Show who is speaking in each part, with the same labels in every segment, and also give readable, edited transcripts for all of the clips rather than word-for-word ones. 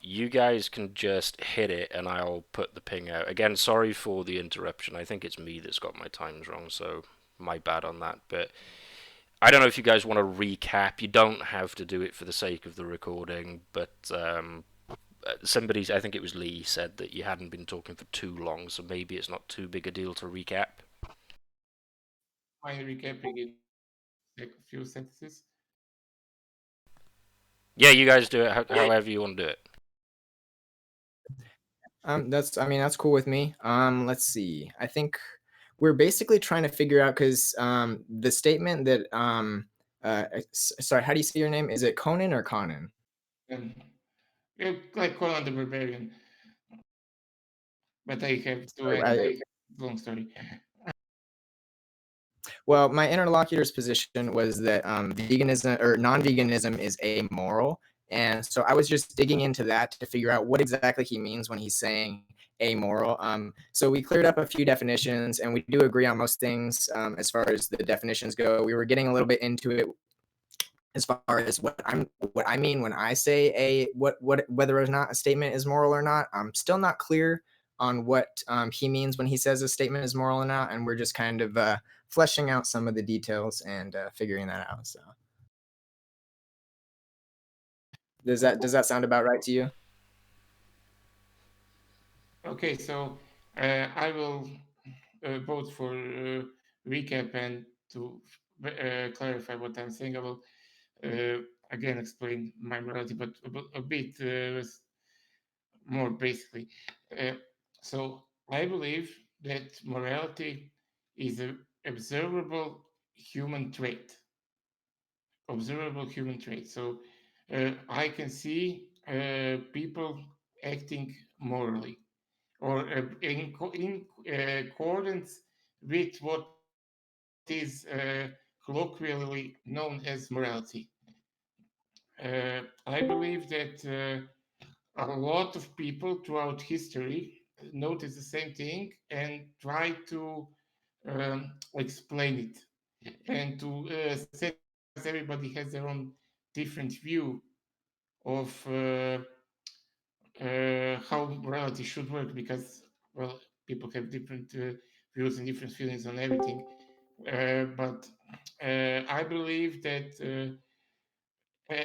Speaker 1: You guys can just hit it and I'll put the ping out. Again, sorry for the interruption. I think it's me that's got my times wrong, so my bad on that. But I don't know if you guys want to recap. You don't have to do it for the sake of the recording, but somebody, I think it was Lee, said that you hadn't been talking for too long, so maybe it's not too big a deal to recap.
Speaker 2: Mind recapping it like a few sentences?
Speaker 1: Yeah, you guys do it however you want to do it.
Speaker 3: That's cool with me. Let's see. I think we're basically trying to figure out because the statement that sorry, how do you say your name? Is it Conan or Connann?
Speaker 2: And like Conan the Barbarian, but I have to
Speaker 3: Or
Speaker 2: end long story.
Speaker 3: Well, my interlocutor's position was that veganism or non-veganism is amoral, and so I was just digging into that to figure out what exactly he means when he's saying amoral. So we cleared up a few definitions, and we do agree on most things as far as the definitions go. We were getting a little bit into it as far as what I mean when I say what whether or not a statement is moral or not. I'm still not clear on what he means when he says a statement is moral or not, and we're just kind of fleshing out some of the details and figuring that out. So does that sound about right to you?
Speaker 2: Okay, so I will vote for recap and to clarify what I'm saying. I will again explain my morality, but a bit more basically. Uh, so I believe that morality is an observable human trait. Observable human trait. So I can see people acting morally or in accordance with what is colloquially known as morality. I believe that a lot of people throughout history notice the same thing and try to explain it and to say because everybody has their own different view of how morality should work because well people have different views and different feelings on everything but I believe that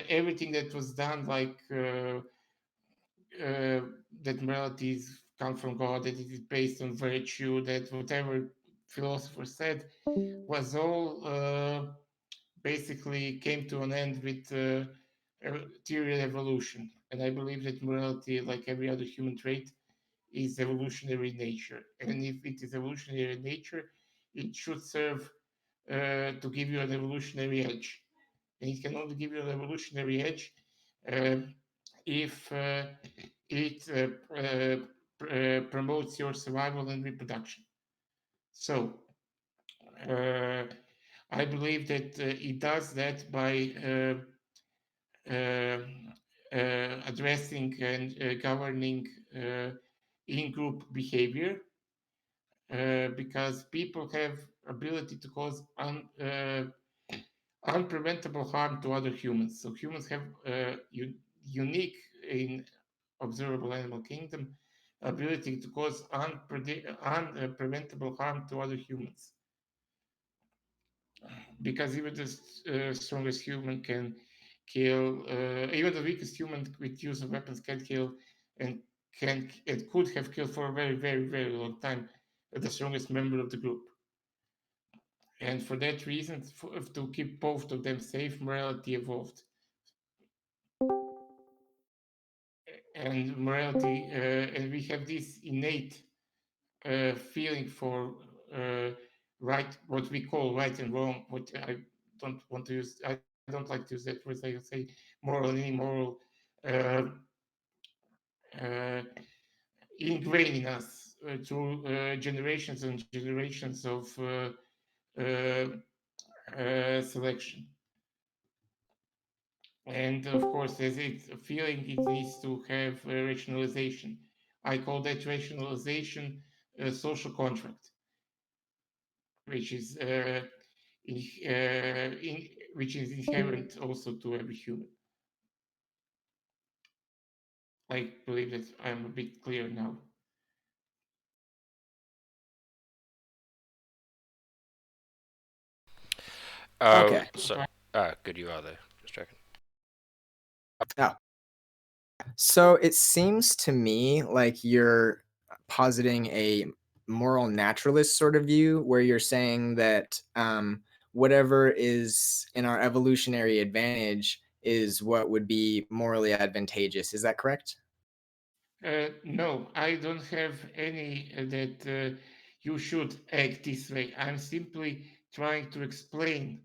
Speaker 2: everything that was done like uh, that morality is come from God, that it is based on virtue, that whatever philosopher said was all basically came to an end with theory of evolution. And I believe that morality, like every other human trait, is evolutionary in nature. And if it is evolutionary in nature, it should serve to give you an evolutionary edge. And it can only give you an evolutionary edge uh, if it promotes your survival and reproduction. So, uh, I believe that it does that by uh, addressing and governing in-group behavior because people have ability to cause unpreventable harm to other humans. So humans have unique in observable animal kingdom ability to cause unpreventable harm to other humans because even the strongest human can kill, even the weakest human with use of weapons can kill and can it could have killed for a very very very long time the strongest member of the group. And for that reason, to keep both of them safe, morality evolved. And morality, and we have this innate feeling for right, what we call right and wrong. What I don't want to use, I don't like to use that word. I say moral and immoral, uh, uh, ingrained in us through generations and generations of uh, selection. And of course, as it's a feeling, it needs to have rationalization. I call that rationalization a social contract, which is which is inherent also to every human. I believe that I'm a bit clear now.
Speaker 1: Oh,
Speaker 3: Okay.
Speaker 1: so good, you are there. Just checking.
Speaker 3: Oh, so it seems to me like you're positing a moral naturalist sort of view where you're saying that whatever is in our evolutionary advantage is what would be morally advantageous. Is that correct?
Speaker 2: No, I don't have any that you should act this way. I'm simply trying to explain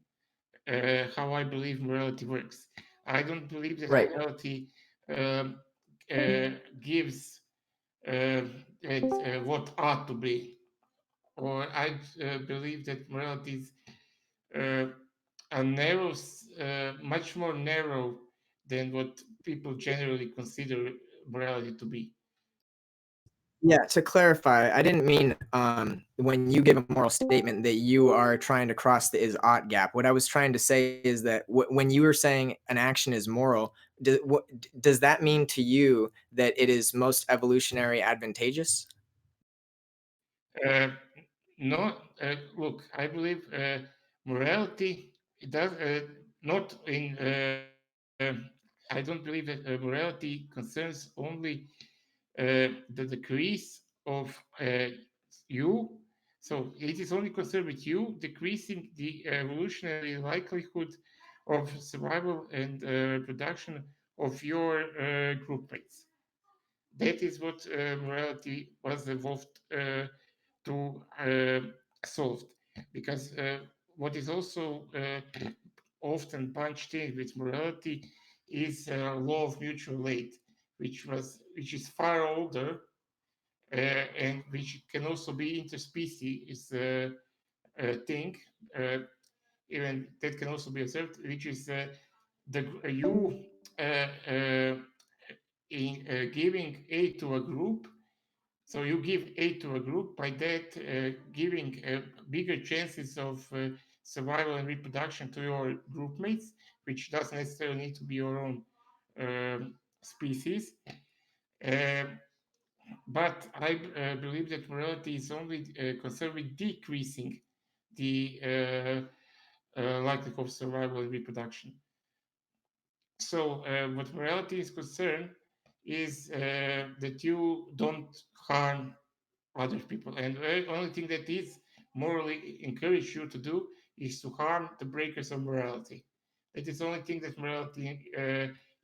Speaker 2: how I believe morality works. I don't believe that
Speaker 3: Right.
Speaker 2: morality um, uh, gives what ought to be, or I believe that morality is uh, a narrow, much more narrow than what people generally consider morality to be.
Speaker 3: Yeah, to clarify, I didn't mean when you give a moral statement that you are trying to cross the is ought gap. What I was trying to say is that when you were saying an action is moral, does that mean to you that it is most evolutionary advantageous?
Speaker 2: Uh, no, look, I believe morality it does not in. I don't believe that morality concerns only the decrease of you. So it is only concerned with you decreasing the evolutionary likelihood of survival and reproduction of your group mates. That is what morality was evolved to solve. Because what is also often bunched in with morality is law of mutual aid, which is far older and which can also be interspecies thing. Uh, Even that can also be observed, which is the you in giving aid to a group. So you give aid to a group by that giving bigger chances of survival and reproduction to your group mates, which doesn't necessarily need to be your own species. Uh, but I believe that morality is only concerned with decreasing the likelihood of survival and reproduction. So, what morality is concerned is that you don't harm other people, and the only thing that is morally encouraged you to do is to harm the breakers of morality. That is the only thing that morality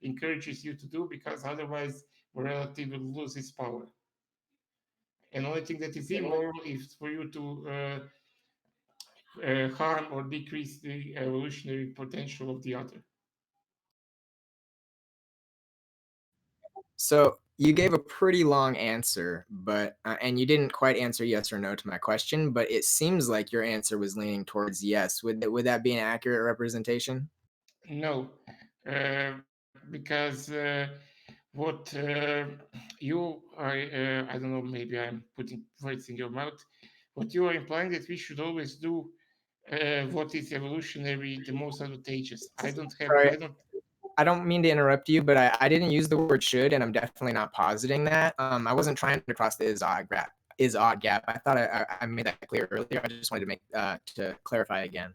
Speaker 2: encourages you to do, because otherwise morality will lose its power. And the only thing that is immoral is for you to harm or decrease the evolutionary potential of the other.
Speaker 3: So you gave a pretty long answer, but and you didn't quite answer yes or no to my question, but it seems like your answer was leaning towards yes. Would that be an accurate representation?
Speaker 2: No, because what you are, I don't know, maybe I'm putting words in your mouth. What you are implying that we should always do what is evolutionary the most advantageous.
Speaker 3: Sorry,
Speaker 2: I don't.
Speaker 3: I don't mean to interrupt you, but I didn't use the word should, and I'm definitely not positing that. I wasn't trying to cross the is odd gap. I thought I made that clear earlier. I just wanted to make to clarify again.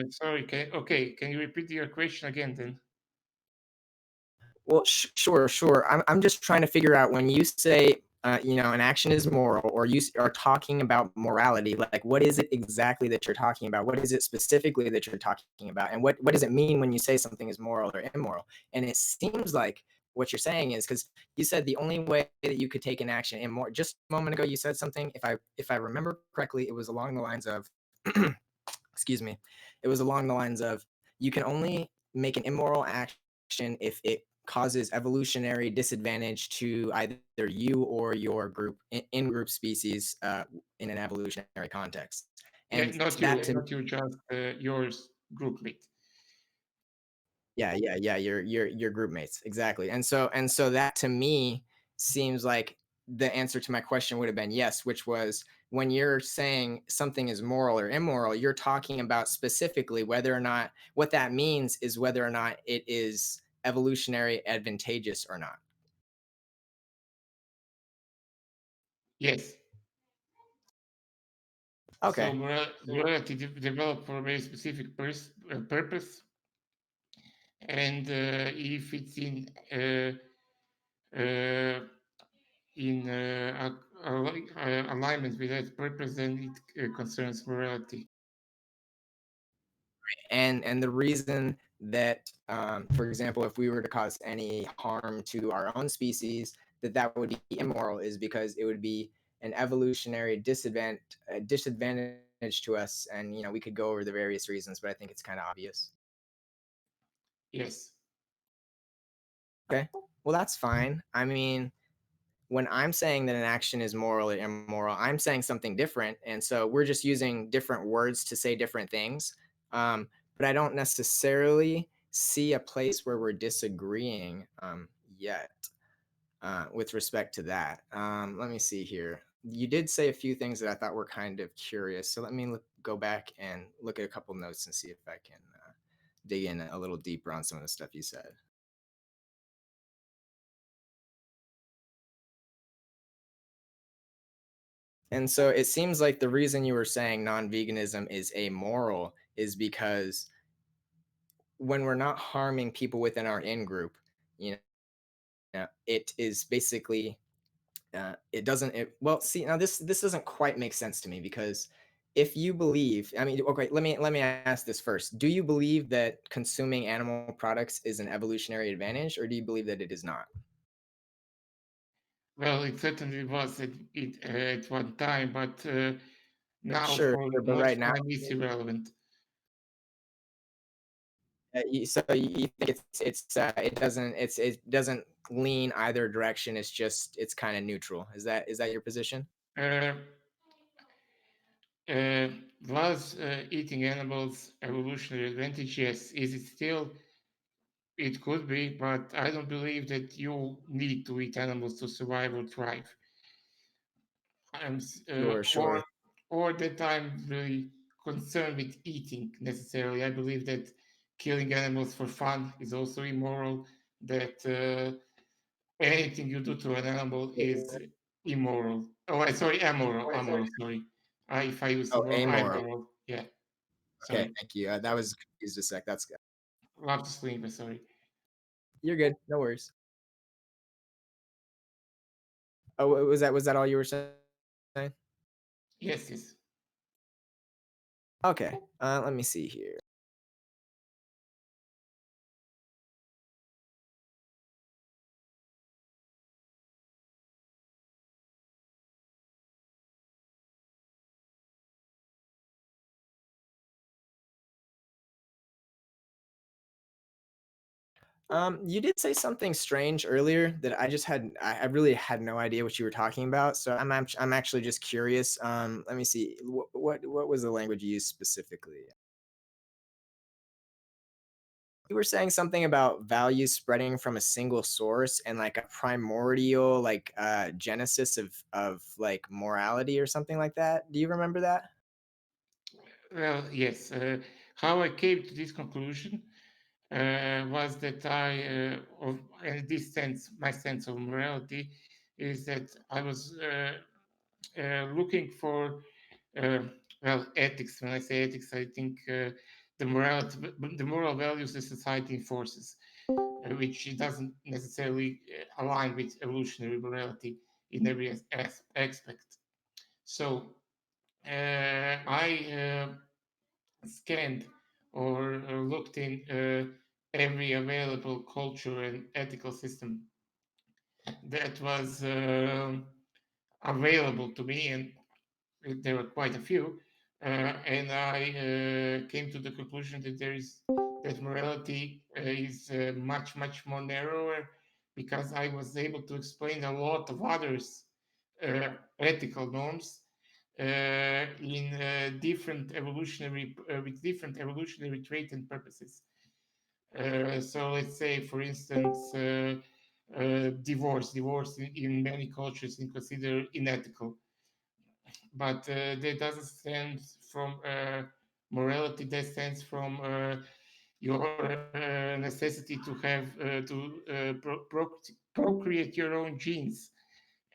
Speaker 2: Sorry, okay, can you repeat your question again then?
Speaker 3: Well, sure, sure. I'm just trying to figure out when you say, an action is moral, or you are talking about morality, like what is it exactly that you're talking about? What is it specifically that you're talking about? And what does it mean when you say something is moral or immoral? And it seems like what you're saying is because you said the only way that you could take an action immoral. Just a moment ago, you said something. If I remember correctly, it was along the lines of, excuse me, it was along the lines of you can only make an immoral action if it causes evolutionary disadvantage to either you or your group in group species in an evolutionary context.
Speaker 2: Yeah,
Speaker 3: And that to
Speaker 2: not you, just yours group mate.
Speaker 3: yeah, your group mates, exactly. And so that to me seems like the answer to my question would have been yes, which was when you're saying something is moral or immoral, you're talking about specifically whether or not what that means is whether or not it is evolutionary advantageous or not?
Speaker 2: Yes. So
Speaker 3: Okay.
Speaker 2: morality developed for a very specific purpose, and if it's uh, in alignment with that purpose, then it concerns morality.
Speaker 3: And the reason that, for example, if we were to cause any harm to our own species, that would be immoral is because it would be an evolutionary disadvantage to us. And we could go over the various reasons, but I think it's kind of obvious.
Speaker 2: Yes.
Speaker 3: Okay, well, that's fine. I mean, when I'm saying that an action is moral or immoral, I'm saying something different. And so we're just using different words to say different things. But I don't necessarily see a place where we're disagreeing yet with respect to that. Let me see here. You did say a few things that I thought were kind of curious. So let me go back and look at a couple notes and see if I can dig in a little deeper on some of the stuff you said. And so it seems like the reason you were saying non-veganism is amoral is because when we're not harming people within our in group, it is basically it doesn't. Well, see, now this doesn't quite make sense to me because if you believe, I mean, okay, let me ask this first. Do you believe that consuming animal products is an evolutionary advantage, or do you believe that it is not?
Speaker 2: Well, it certainly was at one time, but now
Speaker 3: Sure,
Speaker 2: for
Speaker 3: sure, but
Speaker 2: most
Speaker 3: right now,
Speaker 2: time it's irrelevant.
Speaker 3: so you think it doesn't lean either direction. It's kind of neutral. Is that your position?
Speaker 2: Uh, uh, was eating animals evolutionary advantage? Yes. Is it still? It could be, but I don't believe that you need to eat animals to survive or thrive. I'm, s- uh,
Speaker 3: Sure,
Speaker 2: or
Speaker 3: sure.
Speaker 2: or that I'm really concerned with eating necessarily. I believe that killing animals for fun is also immoral. That anything you do to an animal is immoral. Oh, sorry, amoral. Amoral. Sorry. If I use
Speaker 3: Oh,
Speaker 2: immoral, I'm
Speaker 3: amoral.
Speaker 2: moral. Yeah.
Speaker 3: Okay,
Speaker 2: Sorry.
Speaker 3: thank you. That was confused a sec. That's good.
Speaker 2: Love to sleep. Sorry.
Speaker 3: You're good. No worries. Oh, was that all you were saying?
Speaker 2: Yes. Yes.
Speaker 3: Okay. Let me see here. You did say something strange earlier that I really had no idea what you were talking about. So I'm actually just curious. Let me see. What was the language you used specifically? You were saying something about values spreading from a single source and like a primordial like genesis of like morality or something like that. Do you remember that?
Speaker 2: Well, yes. How I came to this conclusion was that and this sense, my sense of morality, is that I was looking for, uh, well, ethics. When I say ethics, I think the moral values the society enforces, which it doesn't necessarily align with evolutionary morality in every aspect. So I scanned or looked in every available culture and ethical system that was available to me, and there were quite a few. And I came to the conclusion that that morality is much more narrower because I was able to explain a lot of others ethical norms in different evolutionary with different evolutionary trait and purposes. So let's say, for instance, divorce in many cultures is considered unethical, but that doesn't stand from morality. That stands from your necessity to have procreate your own genes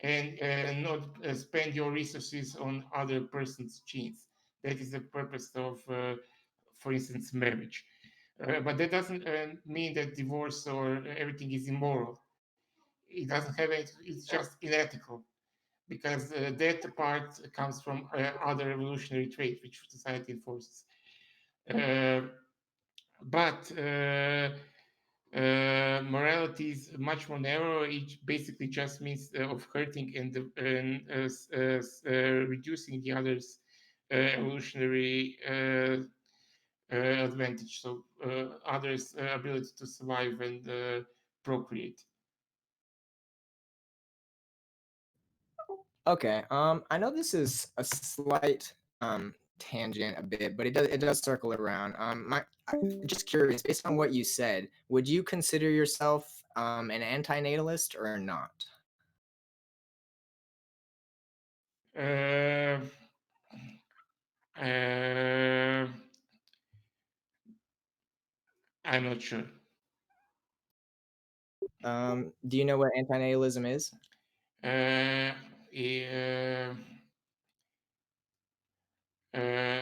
Speaker 2: and not spend your resources on other person's genes. That is the purpose of, for instance, marriage. But that doesn't mean that divorce or everything is immoral. It doesn't have it. It's just unethical because that part comes from other evolutionary traits which society enforces. Uh, but morality is much more narrow. It basically just means of hurting and reducing the other's evolutionary advantage. So others' ability to survive and procreate.
Speaker 3: Okay. I know this is a slight tangent a bit, but it does circle around. I'm just curious, based on what you said, would you consider yourself an antinatalist or not?
Speaker 2: Uh, uh, I'm not sure.
Speaker 3: Do you know what antinatalism is?
Speaker 2: Uh, uh, uh,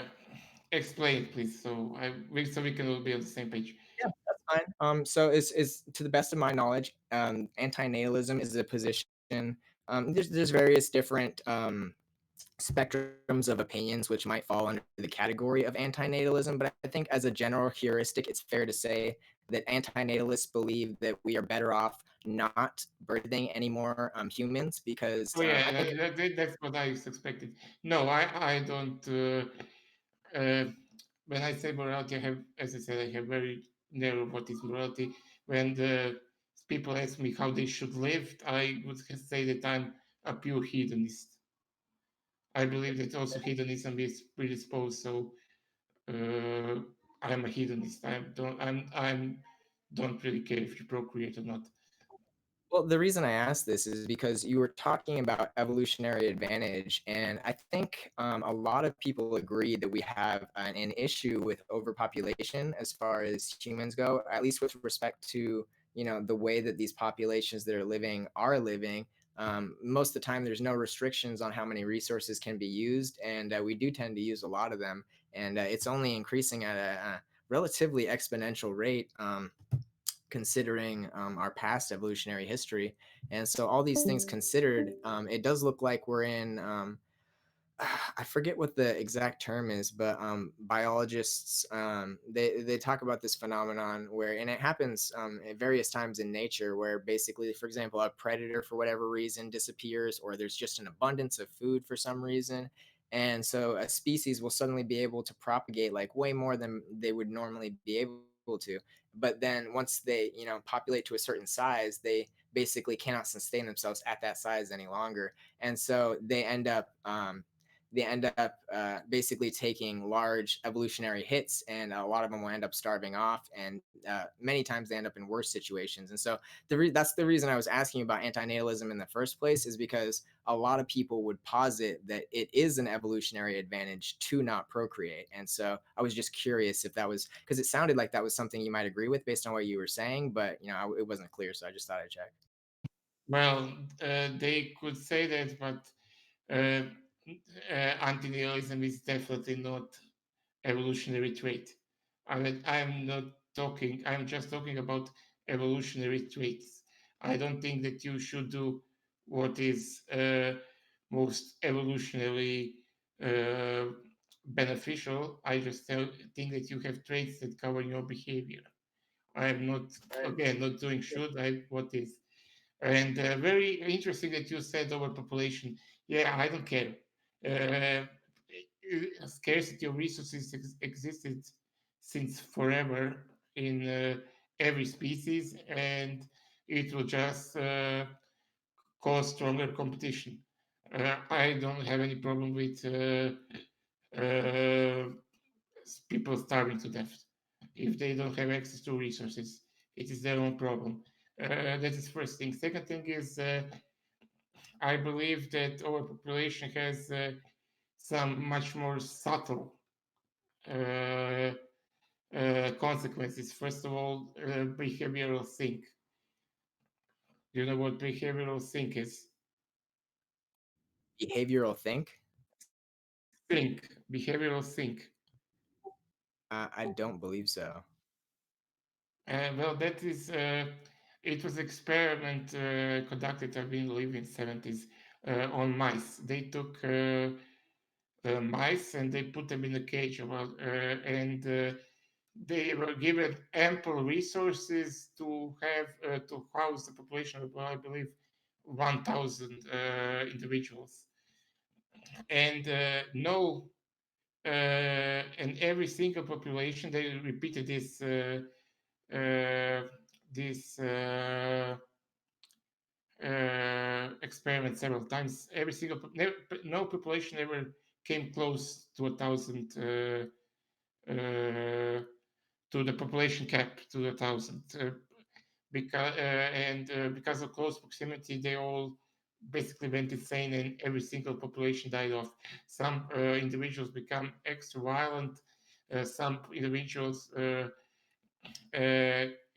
Speaker 2: Explain, please, so we can all be on the same page.
Speaker 3: Yeah, that's fine. So is to the best of my knowledge, antinatalism is a position. There's various different spectrums of opinions which might fall under the category of antinatalism, but I think as a general heuristic, it's fair to say that antinatalists believe that we are better off not birthing any more humans because
Speaker 2: Oh
Speaker 3: I
Speaker 2: yeah,
Speaker 3: think
Speaker 2: that's what I expected. No, I don't. Uh, when I say morality, I have, as I said, I have very narrow what is morality. When the people ask me how they should live, I would say that I'm a pure hedonist. I believe that also hedonism is predisposed. So uh, I'm a hedonist. I'm don't really care if you procreate or not.
Speaker 3: well, the reason I asked this is because you were talking about evolutionary advantage, and I think a lot of people agree that we have an issue with overpopulation as far as humans go, at least with respect to the way that these populations that are living. Most of the time, there's no restrictions on how many resources can be used, and we do tend to use a lot of them, and it's only increasing at a relatively exponential rate. Considering our past evolutionary history. And so, all these things considered, it does look like we're in. I forget what the exact term is, but biologists they talk about this phenomenon where, and it happens at various times in nature, where basically, for example, a predator for whatever reason disappears, or there's just an abundance of food for some reason, and so a species will suddenly be able to propagate like way more than they would normally be able to. But then once they populate to a certain size, they basically cannot sustain themselves at that size any longer, and so they end up basically taking large evolutionary hits, and a lot of them will end up starving off, and many times they end up in worse situations. And so that's the reason I was asking about antinatalism in the first place, is because a lot of people would posit that it is an evolutionary advantage to not procreate. And so I was just curious if that was, because it sounded like that was something you might agree with based on what you were saying, but it wasn't clear, so I just thought I'd check.
Speaker 2: Well, they could say that, but uh, anti-nihilism is definitely not evolutionary trait. I'm not talking. I'm just talking about evolutionary traits. I don't think that you should do what is most evolutionarily uh, beneficial. I just think that you have traits that govern your behavior. I'm not, again, not doing should. I what is. And very interesting that you said overpopulation. Yeah, I don't care. Uh, Scarcity of resources existed since forever in every species, and it will just cause stronger competition. I don't have any problem with uh, people starving to death if they don't have access to resources. It is their own problem. That is first thing. Second thing is I believe that overpopulation has some much more subtle uh, consequences. First of all, behavioral think. Do you know what behavioral think is?
Speaker 3: Behavioral think?
Speaker 2: Think, behavioral think.
Speaker 3: I don't believe so.
Speaker 2: Well, that is, it was experiment conducted, I believe, in 70s on mice. They took mice and they put them in a cage and they were given ample resources to have to house the population of, well, I believe, 1,000 individuals, and no, and every single population they repeated uh, this experiment several times. Every single no population ever came close to 1,000. To the population cap to 1,000 because of close proximity they all basically went insane and every single population died off. Some individuals become extra violent, some individuals uh,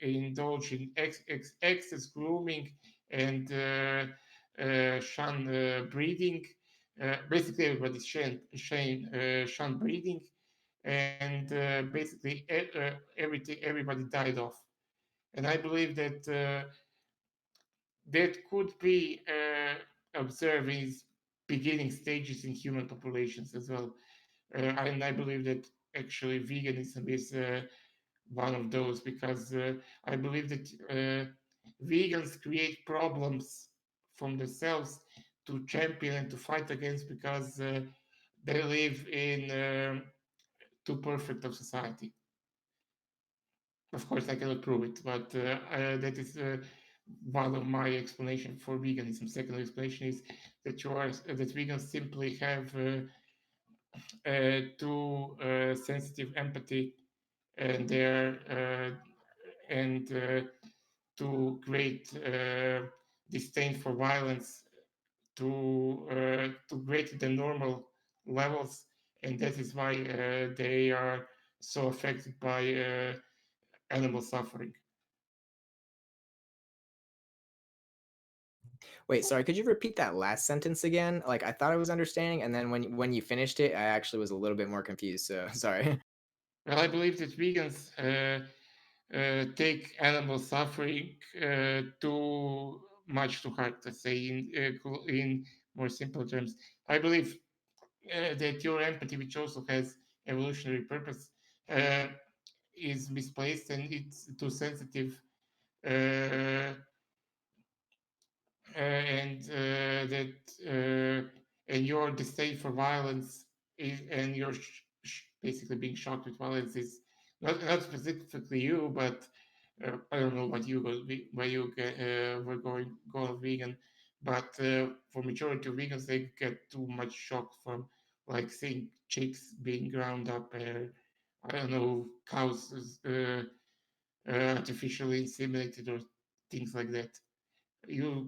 Speaker 2: indulge in excess grooming and shun breeding. Basically everybody shun breeding, and basically everybody died off. And I believe that that could be observed in beginning stages in human populations as well. And I believe that actually veganism is one of those because I believe that vegans create problems from themselves to champion and to fight against because they live in too perfect of society. Of course, I cannot prove it, but that is one of my explanation for veganism. Second explanation is that vegans simply have too sensitive empathy, and they're and to great disdain for violence to greater than normal levels, and that is why they are so affected by animal suffering.
Speaker 3: Wait, sorry, could you repeat that last sentence again? Like I thought I was understanding, and then when you finished it, I actually was a little bit more confused. So sorry.
Speaker 2: Well, I believe that vegans take animal suffering too much to heart. Let's say in more simple terms, I believe that your empathy, which also has evolutionary purpose, uh, is misplaced and it's too sensitive, uh, and and your disdain for violence and your basically being shocked with violence is not specifically you, but I don't know what you why you were going vegan, but for majority of vegans they get too much shock from like seeing chicks being ground up, I don't know, cows artificially inseminated or things like that.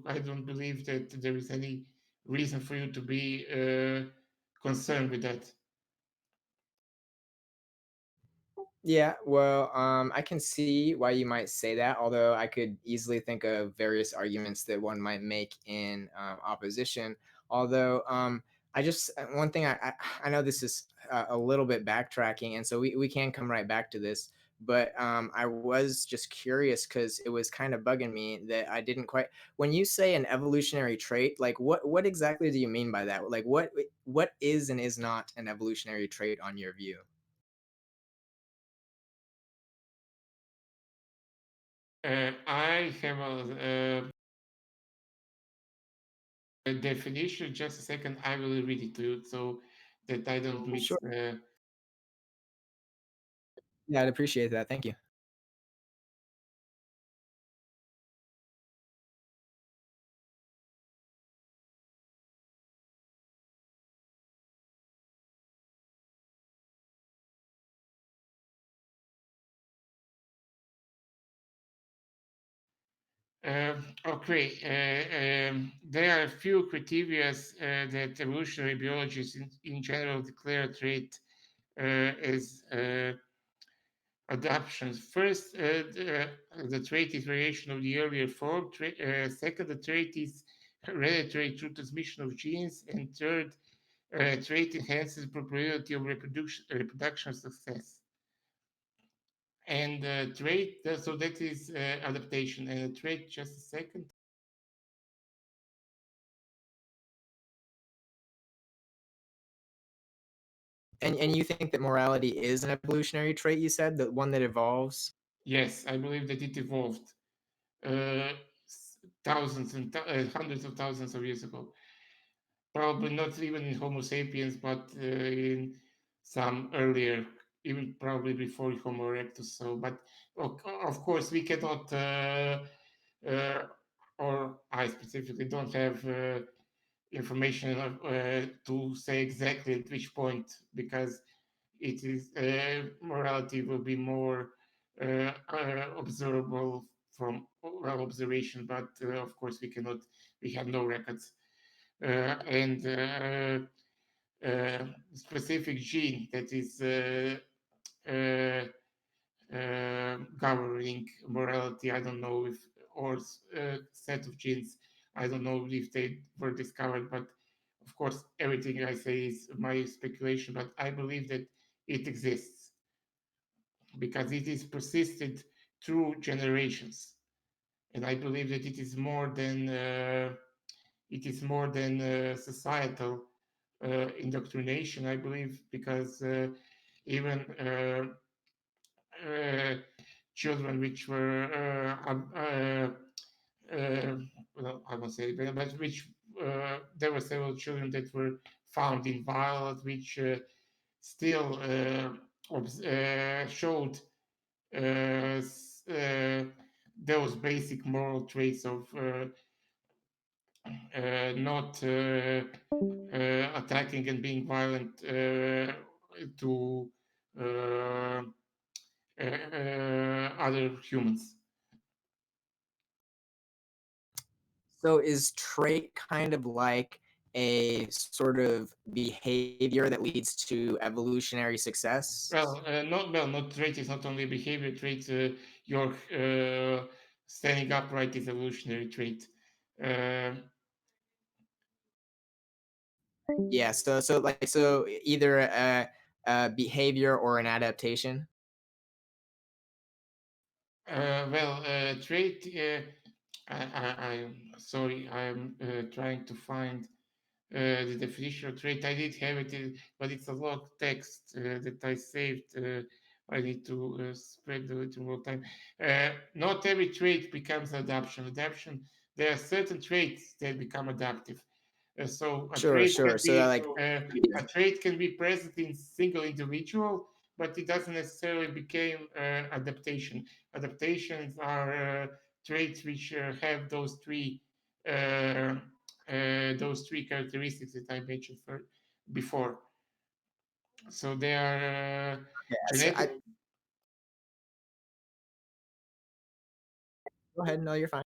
Speaker 2: I don't believe that there is any reason for you to be concerned with that.
Speaker 3: Yeah, well, I can see why you might say that, although I could easily think of various arguments that one might make in opposition. Although, I just one thing I know this is a little bit backtracking, and so we can come right back to this. But I was just curious because it was kind of bugging me that I didn't quite. When you say an evolutionary trait, like what exactly do you mean by that? Like what is and is not an evolutionary trait on your view?
Speaker 2: I have a definition. Just a second, I will read it to you so that I don't
Speaker 3: Sure.
Speaker 2: miss.
Speaker 3: Yeah, I'd appreciate that. Thank you.
Speaker 2: Okay, there are a few criteria that evolutionary biologists in general declare a trait as adaptations. First, the trait is variation of the earlier form. Second, the trait is hereditary through transmission of genes. And third, trait enhances probability of reproduction success. And trait, so that is adaptation. And a trait, just a second.
Speaker 3: And you think that morality is an evolutionary trait? You said the one that evolves.
Speaker 2: Yes, I believe that it evolved uh, thousands and hundreds of thousands of years ago. Probably not even in Homo sapiens, but in some earlier, even probably before Homo erectus. So, but of course, we cannot, uh, or I specifically don't have information to say exactly at which point, because it is morality will be more observable from well observation, but of course we cannot. We have no records and specific gene that is uh, governing morality. I don't know if, or set of genes. I don't know if they were discovered, but of course, everything I say is my speculation. But I believe that it exists because it is persisted through generations, and I believe that it is more than societal indoctrination, I believe, because even uh, children which were, uh, well, I won't say, but which there were several children that were found in violence, which still showed uh, those basic moral traits of not attacking and being violent to uh, other humans.
Speaker 3: So is trait kind of like a sort of behavior that leads to evolutionary success?
Speaker 2: Not trait is not only behavior traits. Your standing upright is evolutionary trait. Uh,
Speaker 3: Yeah. So either a behavior or an adaptation.
Speaker 2: Trait. I'm sorry. I'm trying to find the definition of trait. I did have it, but it's a long text that I saved. I need to spread a little more time. Not every trait becomes adaptation. There are certain traits that become adaptive. So
Speaker 3: Sure, sure. So that like
Speaker 2: a trait can be present in single individual, but it doesn't necessarily become adaptation. Adaptations are traits which have uh, those three characteristics that I mentioned before. So they are
Speaker 3: yeah, so
Speaker 2: genetic.
Speaker 3: I go ahead. No, you're fine.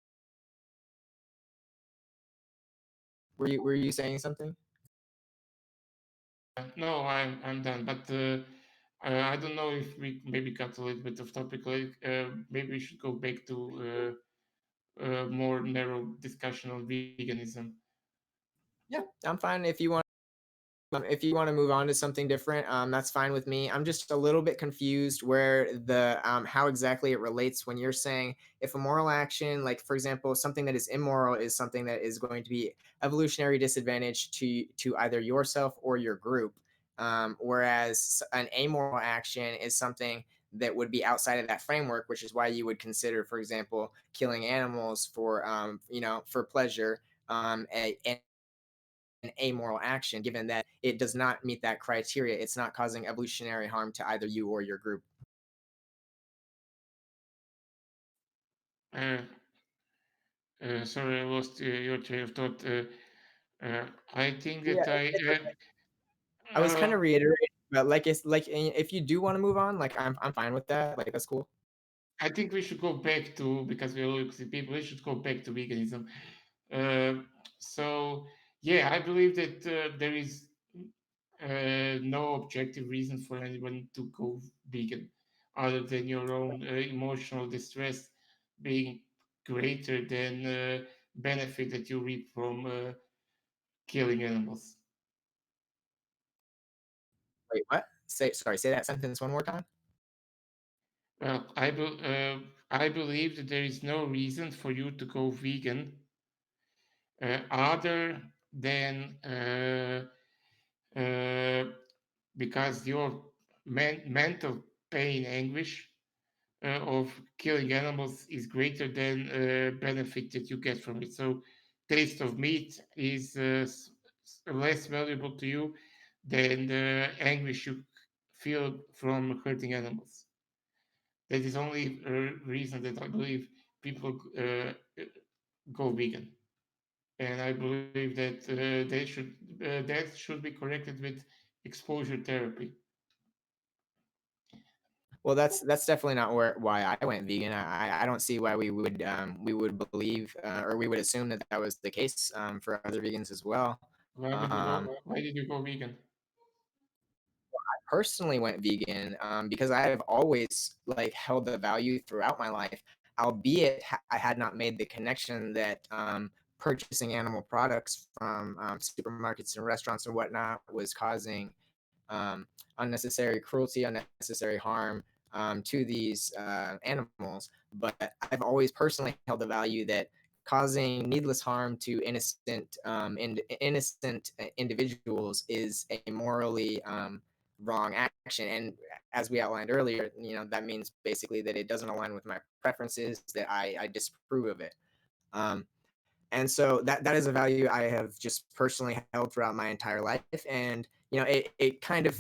Speaker 3: Were you saying something?
Speaker 2: No, I'm done. But I don't know if we maybe got a little bit of topic. Like maybe we should go back to more narrow discussion on veganism.
Speaker 3: Yeah, I'm fine. If you want to move on to something different, that's fine with me. I'm just a little bit confused where the how exactly it relates when you're saying if a moral action, like for example, something that is immoral is something that is going to be evolutionary disadvantage to either yourself or your group, whereas an amoral action is something that would be outside of that framework, which is why you would consider, for example, killing animals for for pleasure, an amoral action, given that it does not meet that criteria. It's not causing evolutionary harm to either you or your group.
Speaker 2: Uh, Sorry, I lost your train of thought. I think
Speaker 3: Yeah,
Speaker 2: that
Speaker 3: I was
Speaker 2: uh,
Speaker 3: kind of reiterating, but like it's like if you do want to move on, like I'm fine with that. Like that's cool.
Speaker 2: I think we should go back to, because we're losing people. We should go back to veganism. Uh, so yeah, I believe that there is no objective reason for anyone to go vegan. other than your own emotional distress being greater than benefit that you reap from killing animals.
Speaker 3: Wait, what? Say that sentence one more time.
Speaker 2: Well, I believe that there is no reason for you to go vegan other than uh, because your mental pain, anguish of killing animals is greater than benefit that you get from it. So, taste of meat is less valuable to you than the anguish you feel from hurting animals. That is only a reason that I believe people go vegan, and I believe that that should be corrected with exposure therapy.
Speaker 3: Well, that's definitely not why I went vegan. I don't see why we would believe or we would assume that that was the case for other vegans as well.
Speaker 2: Why would you
Speaker 3: Um,
Speaker 2: go? Why did you go vegan?
Speaker 3: Personally went vegan because I have always like held the value throughout my life, albeit I had not made the connection that purchasing animal products from supermarkets and restaurants and whatnot was causing unnecessary cruelty, unnecessary harm to these animals. But I've always personally held the value that causing needless harm to innocent individuals is a morally wrong action. And as we outlined earlier, that means basically that it doesn't align with my preferences, that I disapprove of it. Um, and so that is a value I have just personally held throughout my entire life. And it kind of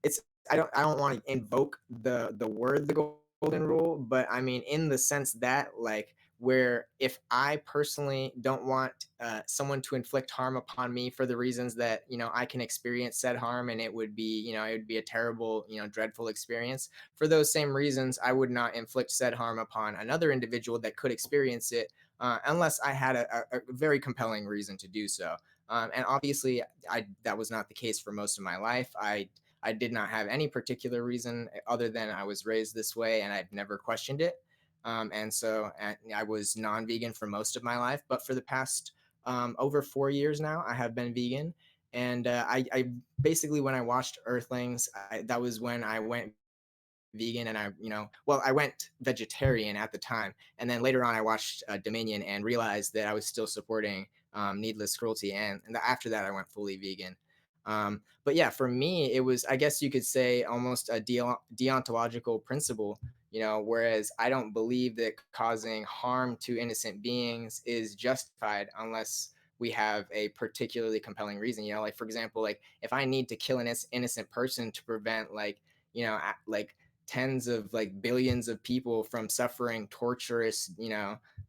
Speaker 3: it's I don't want to invoke the word the golden rule, but I mean in the sense that like where if I personally don't want someone to inflict harm upon me for the reasons that I can experience said harm, and it would be a terrible, dreadful experience. For those same reasons, I would not inflict said harm upon another individual that could experience it unless I had a very compelling reason to do so. And obviously, that was not the case for most of my life. I did not have any particular reason other than I was raised this way and I've never questioned it. And so I was non vegan for most of my life. But for the past over 4 years now, I have been vegan. And I basically, when I watched Earthlings, that was when I went vegan. And I went vegetarian at the time. And then later on, I watched Dominion and realized that I was still supporting needless cruelty. And after that, I went fully vegan. But yeah, for me, it was, I guess you could say, almost a deontological principle, whereas I don't believe that causing harm to innocent beings is justified unless we have a particularly compelling reason. Like for example, like if I need to kill an innocent person to prevent like tens of like billions of people from suffering torturous,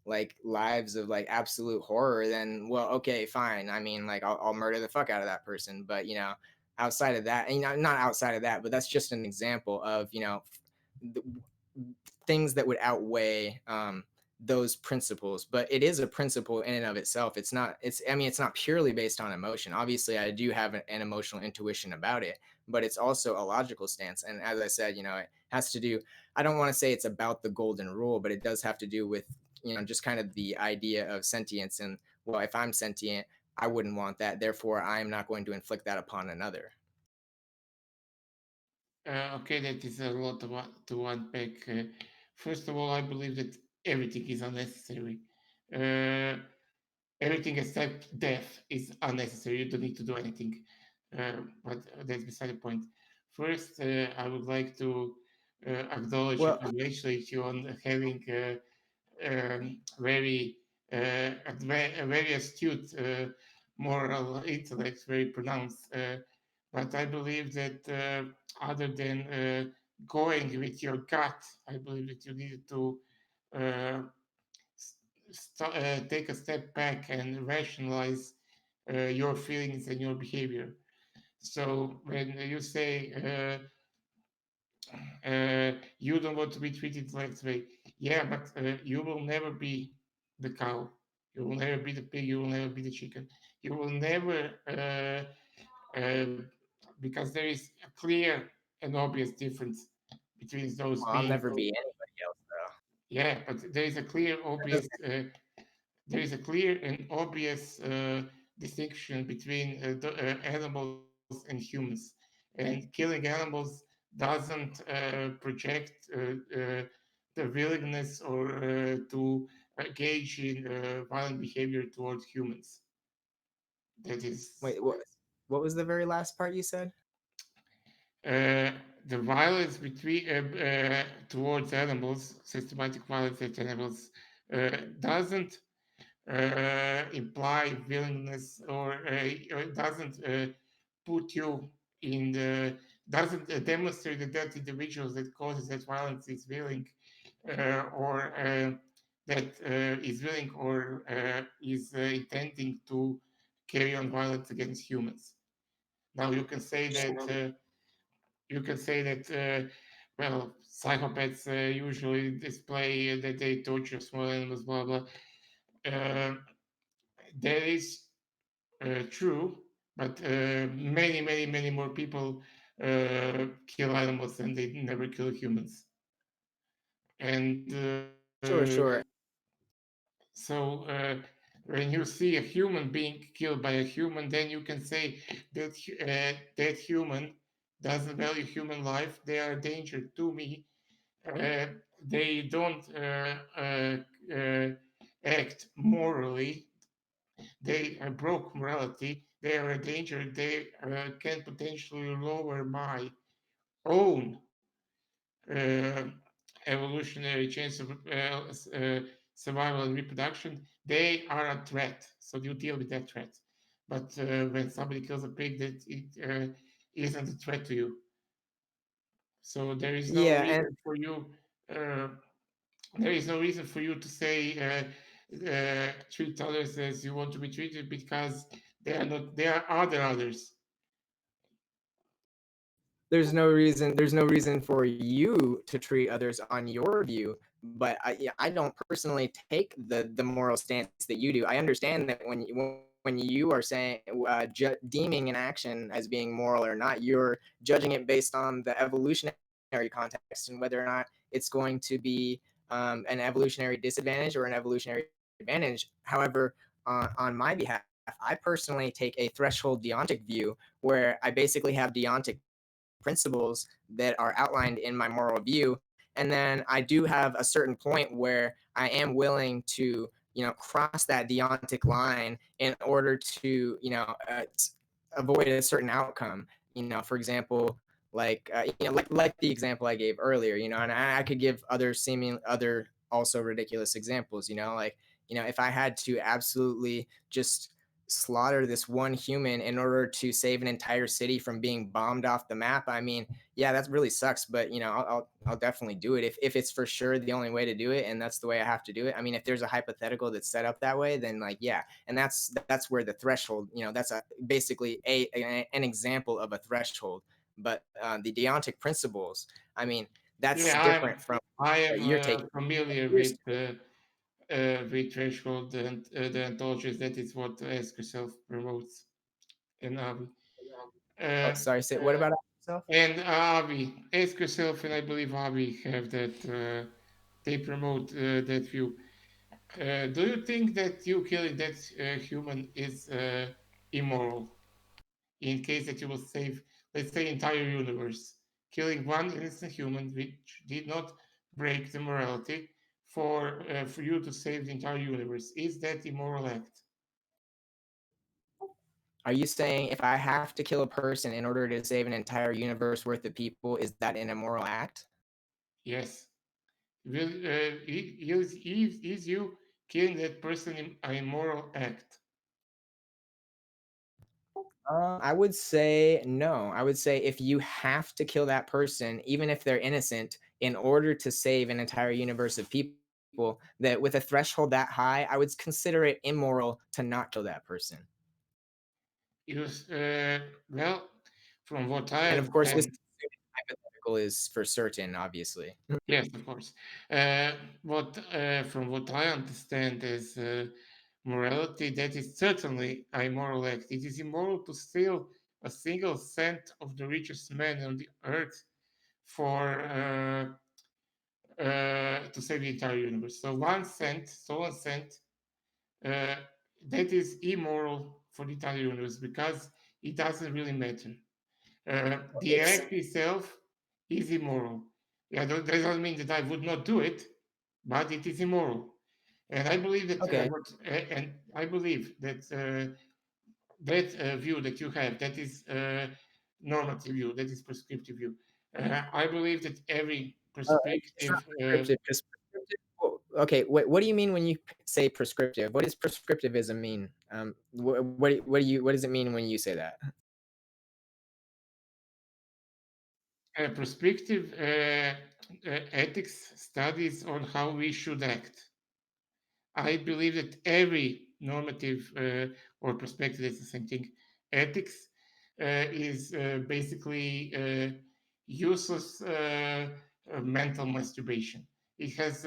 Speaker 3: like lives of like absolute horror, then well, okay, fine. I mean, like I'll murder the fuck out of that person. But outside of that, and not outside of that, but that's just an example of the, things that would outweigh those principles. But it is a principle in and of itself. It's not purely based on emotion. Obviously I do have an emotional intuition about it, but it's also a logical stance. And as I said, it has to do, I don't want to say it's about the golden rule, but it does have to do with just kind of the idea of sentience. And well, if I'm sentient, I wouldn't want that, therefore I'm not going to inflict that upon another.
Speaker 2: Okay, that is a lot to unpack. First of all, I believe that everything is unnecessary. Uh, Everything except death is unnecessary. You don't need to do anything. But that's beside the point. First, I would like to acknowledge and
Speaker 3: Well,
Speaker 2: congratulate you on having very a very astute moral intellect, very pronounced. But I believe that other than going with your gut, I believe that you need to uh, take a step back and rationalize your feelings and your behavior. So when you say you don't want to be treated like this way, yeah, but you will never be the cow. You will never be the pig. You will never be the chicken. You will never, uh, because there is a clear and obvious difference. between those
Speaker 3: Well, I'll
Speaker 2: beings.
Speaker 3: never be anybody else though.
Speaker 2: Yeah, but there is a clear,
Speaker 3: That
Speaker 2: obvious,
Speaker 3: doesn't.
Speaker 2: there is a clear and obvious distinction between animals and humans. And killing animals doesn't project the willingness or to engage in violent behavior towards humans. That is
Speaker 3: Wait, what was the very last part you said?
Speaker 2: uh, the violence between towards animals, systematic violence at animals, doesn't imply willingness or doesn't put you in the doesn't demonstrate that that individuals that causes that violence is willing or that is willing or is intending to carry on violence against humans. Now you can say that well, psychopaths usually display that they torture small animals, blah blah. Uh, that is true, but many more people kill animals than they never kill humans. And
Speaker 3: Sure, sure.
Speaker 2: so when you see a human being killed by a human, then you can say that that human doesn't value human life. They are a danger to me. Uh, they don't uh, act morally. They broke morality. They are a danger. They can potentially lower my own uh, evolutionary chance of survival and reproduction. They are a threat. So you deal with that threat. But when somebody kills a pig, that it isn't a threat to you. So there is no
Speaker 3: Yeah, and
Speaker 2: reason for you. Uh, there is no reason for you to say treat others as you want to be treated because they are not. There are other others.
Speaker 3: there's no reason for you to treat others on your view, but yeah, I don't personally take the moral stance that you do. I understand that when you are saying deeming an action as being moral or not, you're judging it based on the evolutionary context and whether or not it's going to be an evolutionary disadvantage or an evolutionary advantage. However, on my behalf, I personally take a threshold deontic view where I basically have deontic principles that are outlined in my moral view. And then I do have a certain point where I am willing to, cross that deontic line in order to, avoid a certain outcome. For example, like the example I gave earlier, and I could give other also ridiculous examples, if I had to absolutely just slaughter this one human in order to save an entire city from being bombed off the map. I mean, yeah, that really sucks, but I'll definitely do it if it's for sure the only way to do it, and that's the way I have to do it. I mean, if there's a hypothetical that's set up that way, then like yeah, and that's where the threshold, that's basically an example of a threshold. But the deontic principles, I mean, that's
Speaker 2: Yeah,
Speaker 3: different from
Speaker 2: I
Speaker 3: what
Speaker 2: am
Speaker 3: you're taking.
Speaker 2: familiar with threshold and the ontologies. That is what Ask Yourself promotes in Avi.
Speaker 3: Oh,
Speaker 2: Uh,
Speaker 3: sorry, say what about yourself?
Speaker 2: and Avi, Ask Yourself, and I believe Avi have that. They promote that view. Do you think that you killing that human is immoral? In case that you will save, let's say, entire universe, killing one innocent human which did not break the morality for you to save the entire universe, is that immoral act?
Speaker 3: Are you saying if I have to kill a person in order to save an entire universe worth of people, is that an immoral act?
Speaker 2: Yes. Will is you killing that person an immoral act?
Speaker 3: I would say no. I would say if you have to kill that person, even if they're innocent, in order to save an entire universe of people, that with a threshold that high, I would consider it immoral to not kill that person.
Speaker 2: Is well, from what I
Speaker 3: And of course, this
Speaker 2: understand,
Speaker 3: hypothetical is for certain, obviously.
Speaker 2: yes, of course. What from what I understand is morality. That is certainly a immoral act. It is immoral to steal a single cent of the richest man on the earth for to save the entire universe. So 1 cent, so 1 cent, uh, that is immoral for the entire universe because it doesn't really matter. The
Speaker 3: It's
Speaker 2: act itself is immoral. Yeah, that doesn't mean that I would not do it, but it is immoral. And I believe that
Speaker 3: okay.
Speaker 2: and I believe that that view that you have, that is normative view, that is prescriptive view. I believe that every
Speaker 3: It's not
Speaker 2: perspective,
Speaker 3: prescriptive because prescriptive. Okay, what do you mean when you say prescriptive? What does prescriptivism mean? What does it mean when you say that?
Speaker 2: perspective ethics studies on how we should act. I believe that every normative or perspective is the same thing. Ethics is basically useless mental masturbation. It has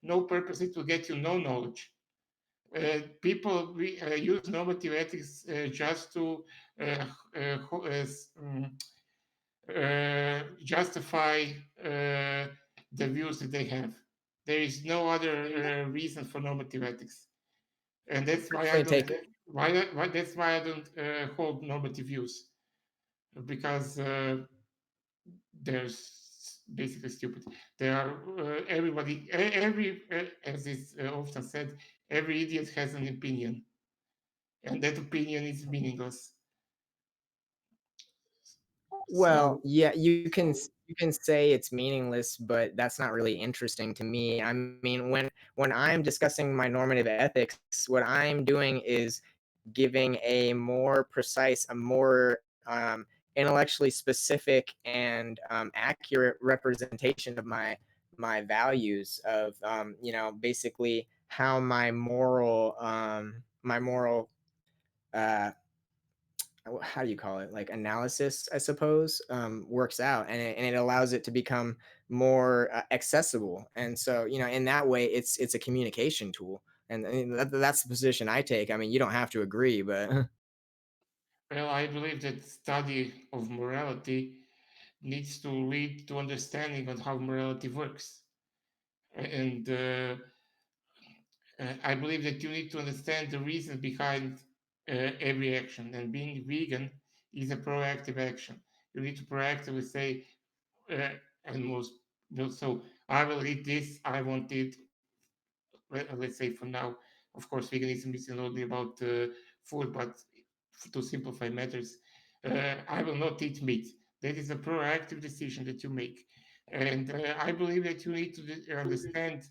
Speaker 2: no purpose. It will get you no knowledge. People use normative ethics just to uh, justify the views that they have. There is no other reason for normative ethics, and that's why I
Speaker 3: Definitely
Speaker 2: don't.
Speaker 3: take
Speaker 2: Why that's why I don't hold normative views because there's basically stupid. There are every as is often said, every idiot has an opinion, and that opinion is meaningless.
Speaker 3: Well,
Speaker 2: So
Speaker 3: yeah, you can say it's meaningless, but that's not really interesting to me. I mean, when I'm discussing my normative ethics, what I'm doing is giving a more precise, a more intellectually specific and accurate representation of my values of basically how my moral uh, how do you call it, like analysis, I suppose, works out, and it allows it to become more accessible. And so in that way it's a communication tool, and that's the position I take. I mean, you don't have to agree, but
Speaker 2: well, I believe that study of morality needs to lead to understanding on how morality works. And I believe that you need to understand the reason behind every action. And being vegan is a proactive action. You need to proactively say, uh, and most, so I will eat this, I won't eat, let's say for now, of course, veganism is not only about food, but to simplify matters, I will not eat meat. That is a proactive decision that you make. And I believe that you need to understand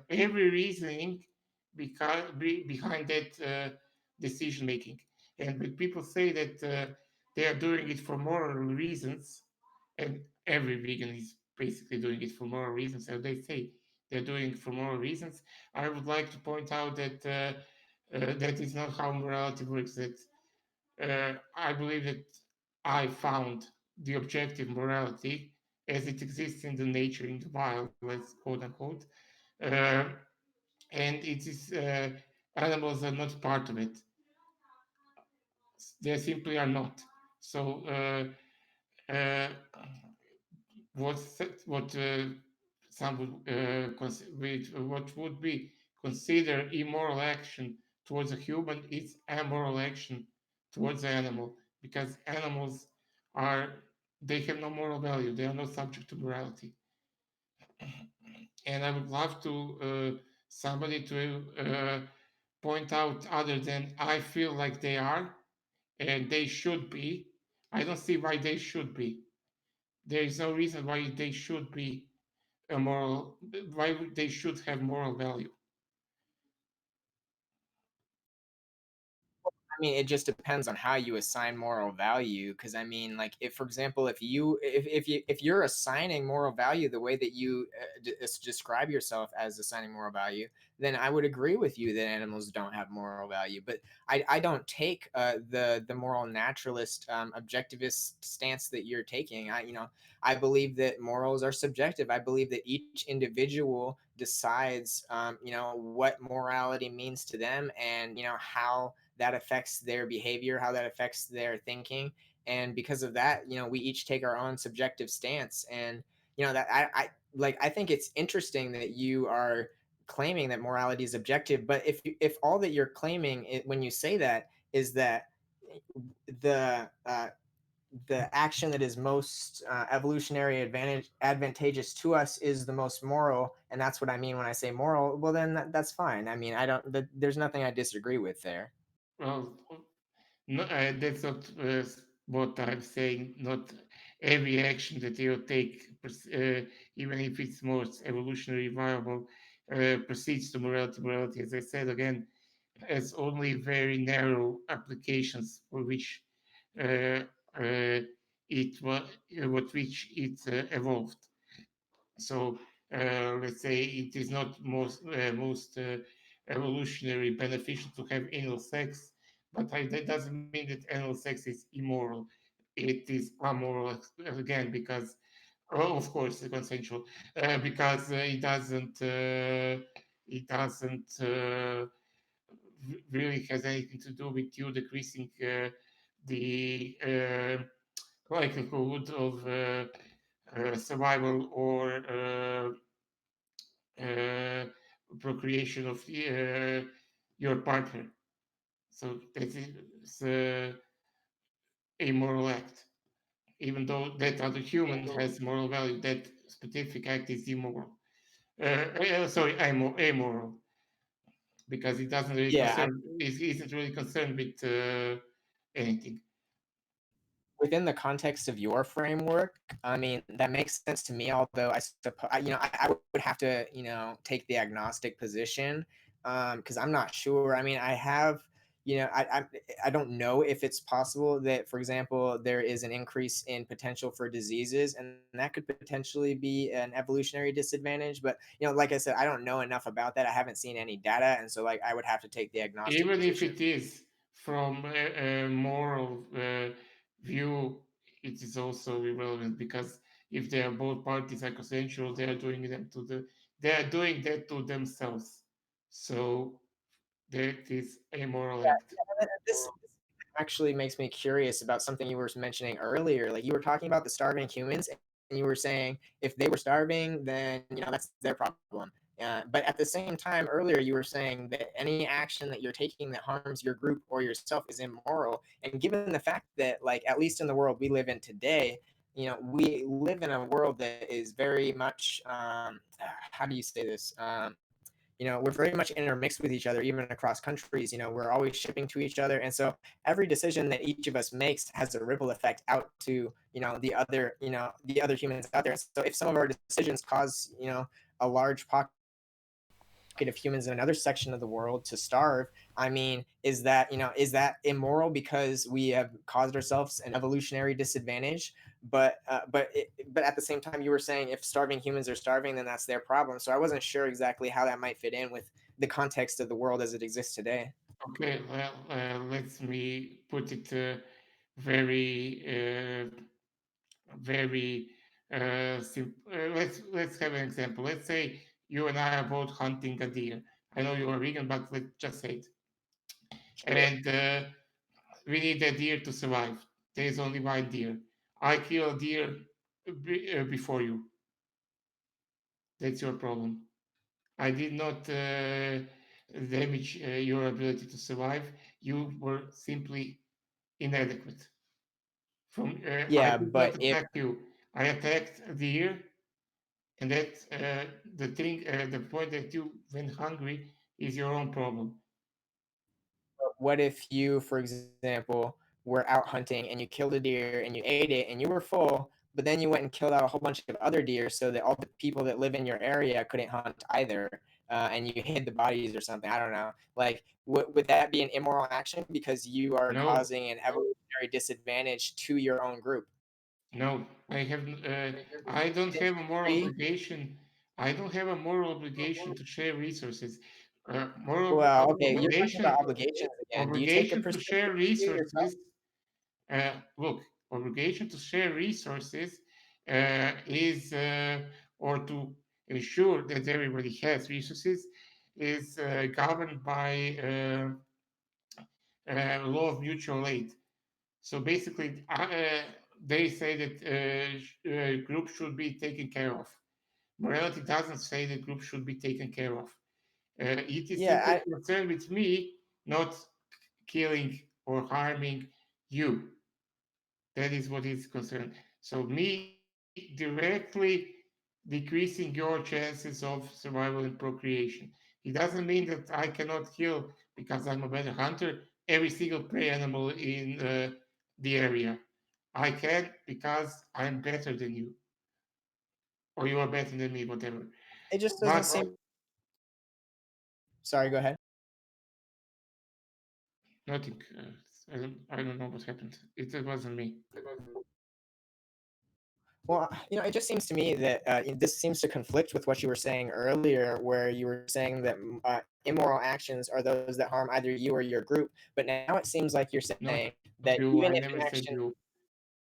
Speaker 2: every reasoning behind that decision making. And when people say that they are doing it for moral reasons, and every vegan is basically doing it for moral reasons, so they say they're doing it for moral reasons. I would like to point out that that is not how morality works. That I believe that I found the objective morality as it exists in the nature, in the wild, let's quote unquote, uh, and it is animals are not part of it. They simply are not. So uh, what some would what would be considered immoral action towards a human is amoral action towards the animal, because animals are, they have no moral value, they are not subject to morality. And I would love to somebody to point out other than I feel like they are and they should be. I don't see why they should be. There is no reason why they should be a moral, why they should have moral value.
Speaker 3: I mean, it just depends on how you assign moral value. Because I mean, like, if, for example, if you're assigning moral value the way that you describe yourself as assigning moral value, then I would agree with you that animals don't have moral value. But I don't take the moral naturalist objectivist stance that you're taking. I believe that morals are subjective. I believe that each individual decides, what morality means to them, and how that affects their behavior, how that affects their thinking. and because of that, we each take our own subjective stance. And that I think it's interesting that you are claiming that morality is objective. But if all that you're claiming when you say that is that the the action that is most evolutionary advantageous to us is the most moral, and that's what I mean when I say moral, well then that's fine. I mean, I don't there's nothing I disagree with there.
Speaker 2: Well, no, that's not what I'm saying. Not every action that you take, even if it's most evolutionary viable, proceeds to morality. Morality, as I said again, has only very narrow applications for which uh, uh, what which it evolved. So let's say it is not most evolutionary beneficial to have anal sex, but that doesn't mean that anal sex is immoral. It is amoral again because, oh, of course, consensual, because it doesn't really has anything to do with you decreasing the likelihood of survival or uh, procreation of your partner. So that is a moral act. Even though that other human has moral value, that specific act is immoral. Sorry, amoral, because it doesn't really
Speaker 3: Yeah,
Speaker 2: concern, it isn't really concerned with anything.
Speaker 3: within the context of your framework, I mean, that makes sense to me. Although I suppose, I would have to, take the agnostic position, because I'm not sure. I mean, I have, I don't know if it's possible that, for example, there is an increase in potential for diseases, and that could potentially be an evolutionary disadvantage. But like I said, I don't know enough about that. I haven't seen any data, and so like I would have to take the agnostic
Speaker 2: Even if
Speaker 3: position.
Speaker 2: it is from a moral view, it is also irrelevant because if they are both parties are consensual, they are doing that to themselves. So that is a moral act.
Speaker 3: This actually makes me curious about something you were mentioning earlier. Like you were talking about the starving humans, and you were saying if they were starving, then that's their problem. But at the same time, earlier you were saying that any action that you're taking that harms your group or yourself is immoral. And given the fact that, like, at least in the world we live in today, we live in a world that is very much how do you say this? We're very much intermixed with each other, even across countries. We're always shipping to each other, and so every decision that each of us makes has a ripple effect out to the other humans out there. So if some of our decisions cause a large pocket of humans in another section of the world to starve, I mean, is that immoral because we have caused ourselves an evolutionary disadvantage? But at the same time, you were saying if starving humans are starving, then that's their problem. So I wasn't sure exactly how that might fit in with the context of the world as it exists today.
Speaker 2: Okay, well, let me put it very, very let's have an example. Let's say you and I are both hunting a deer. I know you are vegan, but let's just say it.
Speaker 3: Sure.
Speaker 2: And we need a deer to survive. There is only one deer. I kill a deer before you. That's your problem. I did not damage your ability to survive. You were simply inadequate. I
Speaker 3: Yeah,
Speaker 2: did not
Speaker 3: but if
Speaker 2: attack you. I attacked the deer, and that the point that you went hungry is your own problem.
Speaker 3: what if you, for example, were out hunting and you killed a deer and you ate it and you were full, but then you went and killed out a whole bunch of other deer so that all the people that live in your area couldn't hunt either, and you hid the bodies or something? I don't know. Like, would that be an immoral action because you are
Speaker 2: No,
Speaker 3: causing an evolutionary disadvantage to your own group?
Speaker 2: no, I have. I don't have a moral
Speaker 3: Disagree?
Speaker 2: obligation. I don't have a moral obligation to share resources. Moral
Speaker 3: Well, okay, you're talking about
Speaker 2: obligation,
Speaker 3: obligations again. Do you take a
Speaker 2: obligation to share
Speaker 3: prescription for yourself?
Speaker 2: resources. Look, obligation to share resources is or to ensure that everybody has resources is governed by law of mutual aid. So basically, they say that groups should be taken care of. Morality doesn't say that groups should be taken care of. It is
Speaker 3: Yeah,
Speaker 2: simply concerned with me not killing or harming you. That is what is concerned. So me directly decreasing your chances of survival and procreation. It doesn't mean that I cannot kill because I'm a better hunter every single prey animal in the area. I can because I'm better than you, or you are better than me, whatever.
Speaker 3: it just doesn't
Speaker 2: But
Speaker 3: seem. Sorry, go ahead.
Speaker 2: nothing. I don't know what happened. It wasn't me.
Speaker 3: Well, it just seems to me that this seems to conflict with what you were saying earlier, where you were saying that immoral actions are those that harm either you or your group. But now it seems like you're saying
Speaker 2: Not you. I
Speaker 3: that
Speaker 2: never
Speaker 3: even if
Speaker 2: said
Speaker 3: an
Speaker 2: you.
Speaker 3: action,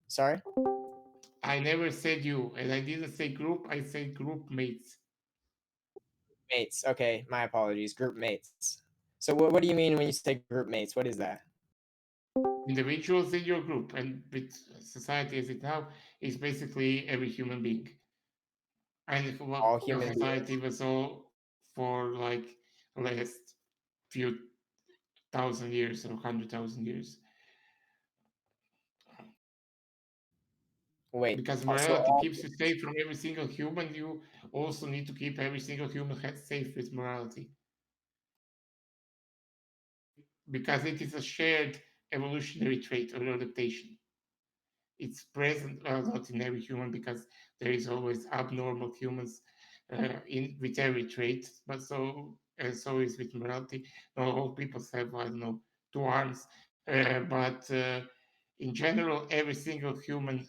Speaker 3: sorry,
Speaker 2: I never said you, and I didn't say group. I said group mates.
Speaker 3: mates. Okay, my apologies, group mates. So what do you mean when you say group mates? What is that?
Speaker 2: Individuals in your group, and with society as it now is basically every human being. And
Speaker 3: All
Speaker 2: well,
Speaker 3: human beings.
Speaker 2: society was all for like last few thousand years or 100,000 years.
Speaker 3: Wait,
Speaker 2: Because
Speaker 3: so
Speaker 2: morality
Speaker 3: all
Speaker 2: keeps you safe from every single human, you also need to keep every single human safe with morality. Because it is a shared evolutionary trait or adaptation. It's present, well, not in every human because there is always abnormal humans in with every trait, but so is with morality. Not all people have, I don't know, two arms, but in general, every single human,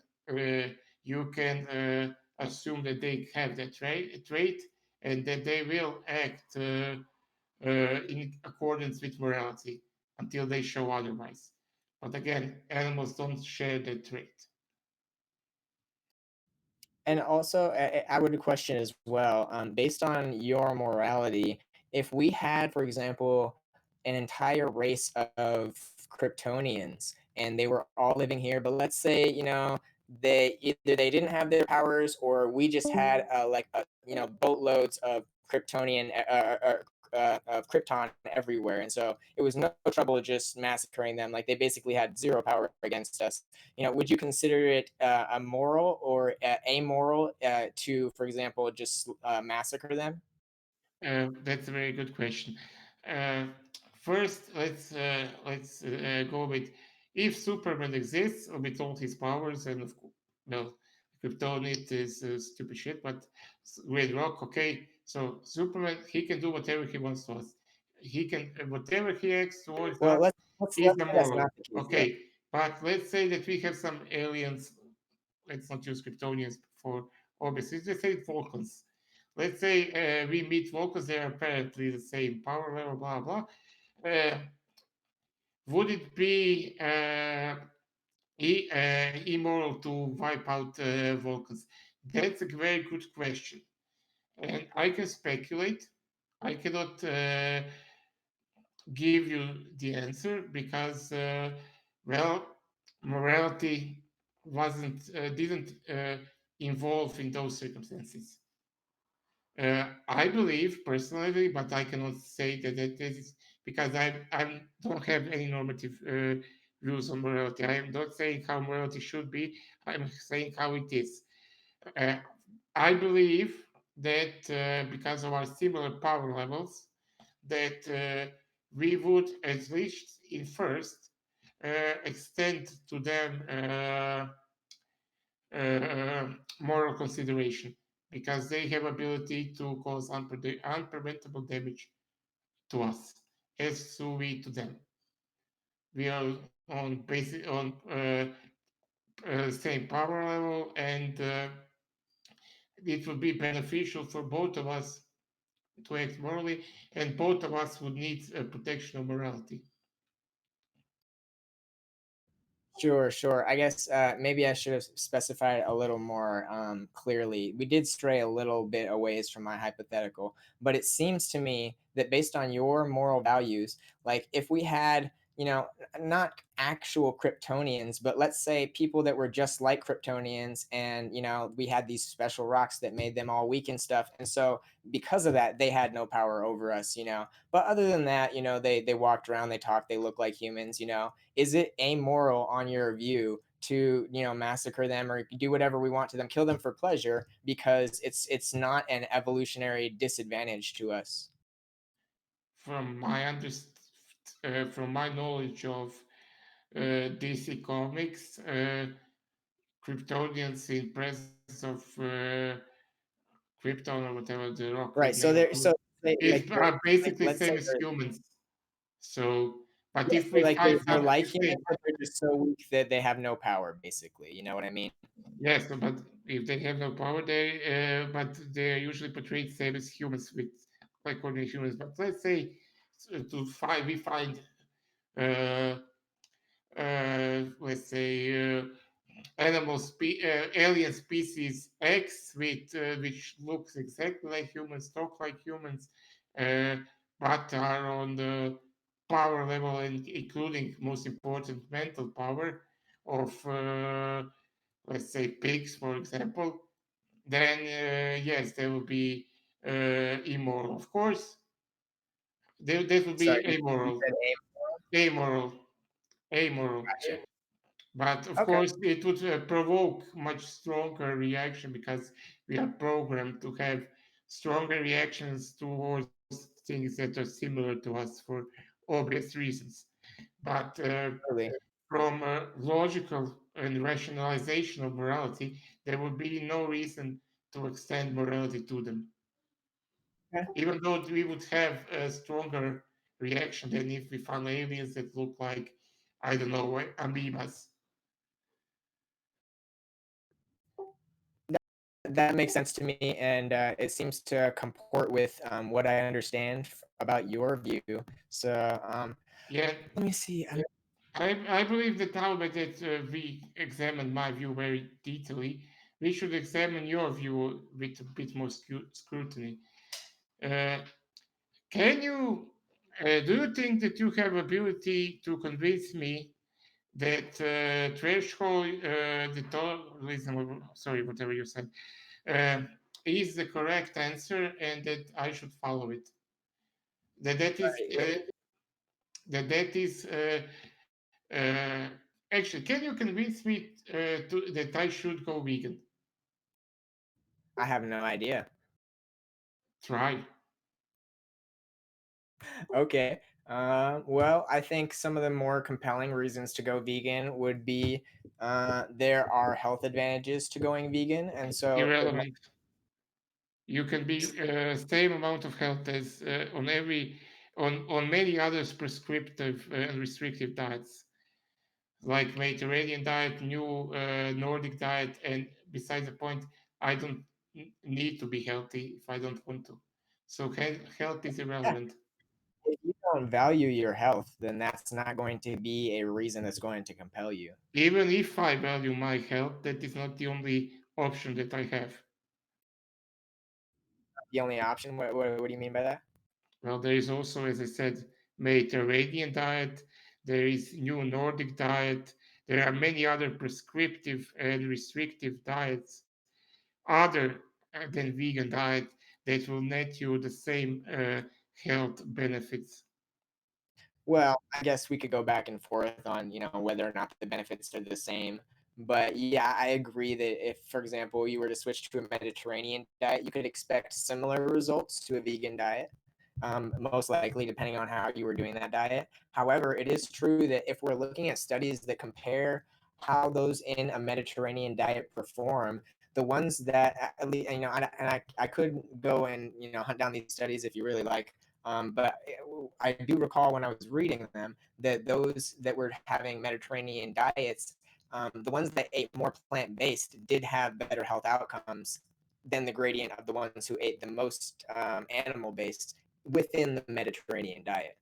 Speaker 2: you can assume that they have that trait and that they will act in accordance with morality until they show otherwise. But again, animals don't share that trait.
Speaker 3: And also, I would question as well, based on your morality, if we had, for example, an entire race of Kryptonians and they were all living here, but let's say, they either they didn't have their powers or we just had like boatloads of Krypton everywhere, and so it was no trouble just massacring them. Like they basically had zero power against us. Would you consider it immoral or amoral to, for example, just massacre them?
Speaker 2: That's a very good question. Uh, First, let's go with if Superman exists with all his powers, and of course, well, Kryptonite is stupid shit, but Red Rock, okay. So Superman, he can do whatever he wants to us. He can whatever he acts towards
Speaker 3: Well,
Speaker 2: us
Speaker 3: let's
Speaker 2: is
Speaker 3: say that's not
Speaker 2: immoral.
Speaker 3: the case, though.
Speaker 2: Okay, but let's say that we have some aliens. Let's not use Kryptonians for obvious. Let's just say Vulcans. Let's say we meet Vulcans, they are apparently the same power level, blah, blah. Uh, would it be immoral to wipe out Vulcans? That's a very good question. And I can speculate. I cannot give you the answer because, well, morality wasn't didn't involve in those circumstances. I believe personally, but I cannot say that is because I don't have any normative rules on morality. I am not saying how morality should be. I'm saying how it is. Uh, I believe that because of our similar power levels, that we would at least in first extend to them moral consideration because they have ability to cause unpreventable damage to us as do we to them. We are on basic on same power level, and it would be beneficial for both of us to act morally, and both of us would need protection of morality.
Speaker 3: Sure, sure. I guess maybe I should have specified a little more clearly. We did stray a little bit away from my hypothetical, but it seems to me that based on your moral values, like if we had, not actual Kryptonians, but let's say people that were just like Kryptonians, and we had these special rocks that made them all weak and stuff, and so because of that, they had no power over us. But other than that, they walked around, they talked, they looked like humans. Is it amoral on your view to massacre them or do whatever we want to them, kill them for pleasure because it's not an evolutionary disadvantage to us?
Speaker 2: From my from my knowledge of DC Comics, Kryptonians in presence of Krypton or whatever the rock
Speaker 3: Right.
Speaker 2: is
Speaker 3: So
Speaker 2: made
Speaker 3: there,
Speaker 2: of
Speaker 3: so
Speaker 2: is
Speaker 3: like
Speaker 2: basically
Speaker 3: let's say
Speaker 2: same as humans. So, but
Speaker 3: yeah,
Speaker 2: if
Speaker 3: so
Speaker 2: we
Speaker 3: like
Speaker 2: find
Speaker 3: they're
Speaker 2: something
Speaker 3: like
Speaker 2: the
Speaker 3: humans,
Speaker 2: same,
Speaker 3: but they're just so weak that they have no power, basically. You know what I mean?
Speaker 2: yes, but if they have no power, but they're usually portrayed same as humans with like ordinary humans. But let's say we find uh, let's say alien species X with which looks exactly like humans, talk like humans, uh, but are on the power level and including most important mental power of let's say pigs, for example. Then yes, they will be immoral. Of course, they will be
Speaker 3: Sorry, you
Speaker 2: amoral,
Speaker 3: said aim.
Speaker 2: amoral, amoral.
Speaker 3: Gotcha.
Speaker 2: But of
Speaker 3: Okay.
Speaker 2: course, it would provoke much stronger reaction because we are programmed to have stronger reactions towards things that are similar to us for obvious reasons. But
Speaker 3: Totally.
Speaker 2: from logical and rationalization of morality, there would be no reason to extend morality to them,
Speaker 3: Okay.
Speaker 2: even though we would have a stronger reaction than if we found aliens that look like, I don't know, amoebas.
Speaker 3: That makes sense to me, and it seems to comport with what I understand about your view. So
Speaker 2: Yeah,
Speaker 3: let me see.
Speaker 2: I believe that now that we examined my view very detailedly, we should examine your view with a bit more scrutiny. Uh, can you, do you think that you have ability to convince me that threshold, the tolerism, sorry, whatever you said, uh, is the correct answer and that I should follow it? That that is,
Speaker 3: Sorry,
Speaker 2: that that is actually, can you convince me that I should go vegan?
Speaker 3: I have no idea.
Speaker 2: Try.
Speaker 3: Okay. Well, I think some of the more compelling reasons to go vegan would be there are health advantages to going vegan, and so
Speaker 2: Irrelevant. You can be same amount of health as on many others prescriptive and restrictive diets like Mediterranean diet, new Nordic diet, and besides the point, I don't need to be healthy if I don't want to. So health is
Speaker 3: yeah,
Speaker 2: irrelevant.
Speaker 3: if you don't value your health, then that's not going to be a reason that's going to compel you.
Speaker 2: Even if I value my health, that is not the only option that I have.
Speaker 3: The only option. What do you mean by that?
Speaker 2: Well, there is also, as I said, Mediterranean diet. There is new Nordic diet. There are many other prescriptive and restrictive diets other than vegan diet that will net you the same health benefits.
Speaker 3: Well, I guess we could go back and forth on, whether or not the benefits are the same. But yeah, I agree that if, for example, you were to switch to a Mediterranean diet, you could expect similar results to a vegan diet, most likely, depending on how you were doing that diet. However, it is true that if we're looking at studies that compare how those in a Mediterranean diet perform, the ones that at least, I could go and hunt down these studies if you really like, but I do recall when I was reading them that those that were having Mediterranean diets, the ones that ate more plant based did have better health outcomes than the gradient of the ones who ate the most animal based within the Mediterranean diet.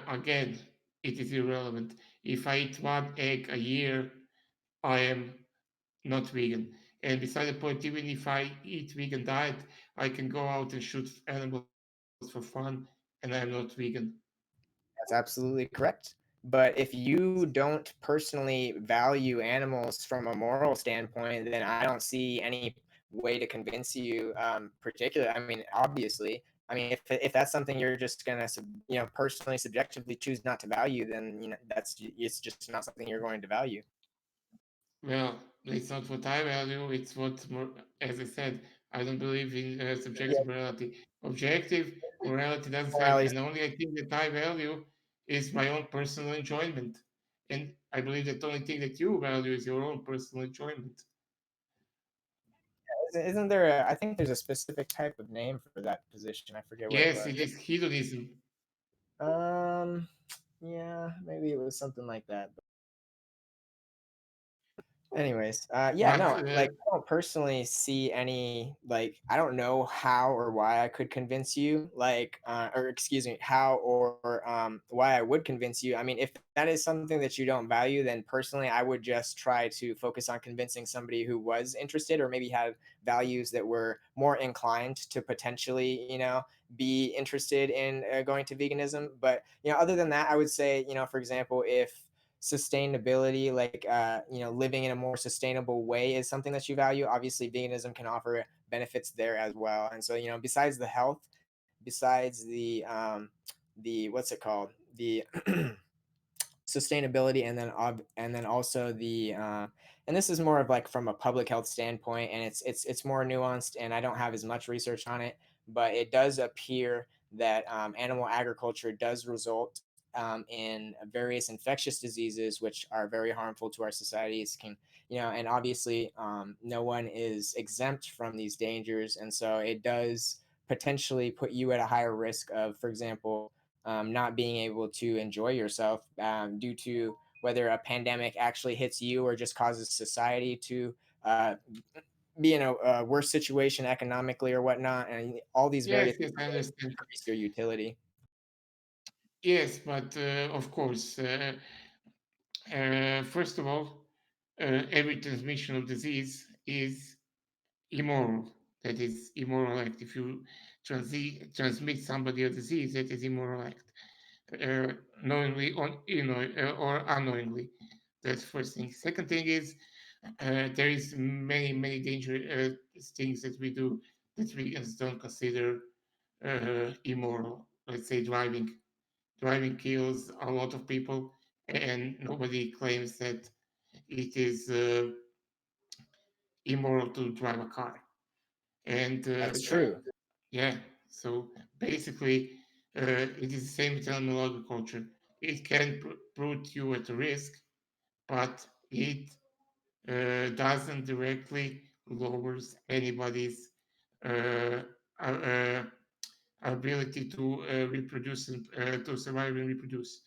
Speaker 2: Again, it is irrelevant. If I eat one egg a year, I am not vegan. And beside the point, even if I eat vegan diet, I can go out and shoot animals for fun, and I'm not vegan.
Speaker 3: That's absolutely correct. But if you don't personally value animals from a moral standpoint, then I don't see any way to convince you. Particular, I mean, obviously, I mean, if that's something you're just gonna, personally, subjectively choose not to value, then it's just not something you're going to value.
Speaker 2: Well, it's not what I value. It's what, as I said, I don't believe in
Speaker 3: Yeah,
Speaker 2: subjective morality. Objective morality doesn't have,
Speaker 3: morality.
Speaker 2: and the only thing that I value is my own personal enjoyment. And I believe that the only thing that you value is your own personal enjoyment.
Speaker 3: Isn't there a? I think there's a specific type of name for that position. I forget what it
Speaker 2: Yes,
Speaker 3: was.
Speaker 2: it is hedonism.
Speaker 3: Um, yeah, maybe it was something like that. Anyways, yeah,
Speaker 2: But
Speaker 3: no, like I don't personally see any like I don't know how or why I could convince you, like, or excuse me, how or why I would convince you. I mean, if that is something that you don't value, then personally, I would just try to focus on convincing somebody who was interested or maybe had values that were more inclined to potentially, be interested in going to veganism. But other than that, I would say, for example, if sustainability, like living in a more sustainable way is something that you value, obviously veganism can offer benefits there as well. And so besides the health, besides the what's it called, the sustainability, and then also the and this is more of like from a public health standpoint, and it's more nuanced, and I don't have as much research on it, but it does appear that animal agriculture does result in various infectious diseases which are very harmful to our societies. Can and obviously no one is exempt from these dangers, and so it does potentially put you at a higher risk of, for example, not being able to enjoy yourself due to whether a pandemic actually hits you or just causes society to uh, be in a worse situation economically or whatnot. And all these
Speaker 2: yes,
Speaker 3: various
Speaker 2: yes, I
Speaker 3: things
Speaker 2: understand.
Speaker 3: increase your utility.
Speaker 2: Yes, but of course, first of all, every transmission of disease is immoral. That is immoral act. If you transmit somebody a disease, that is immoral act, knowingly or unknowingly. That's first thing. Second thing is there is many dangerous things that we do that vegans don't consider immoral. Let's say driving. Driving kills a lot of people, and nobody claims that it is immoral to drive a car. And
Speaker 3: That's true.
Speaker 2: yeah, so basically, it is the same with animal agriculture. It can put you at risk, but it doesn't directly lowers anybody's uh, uh, ability to reproduce and to survive and reproduce.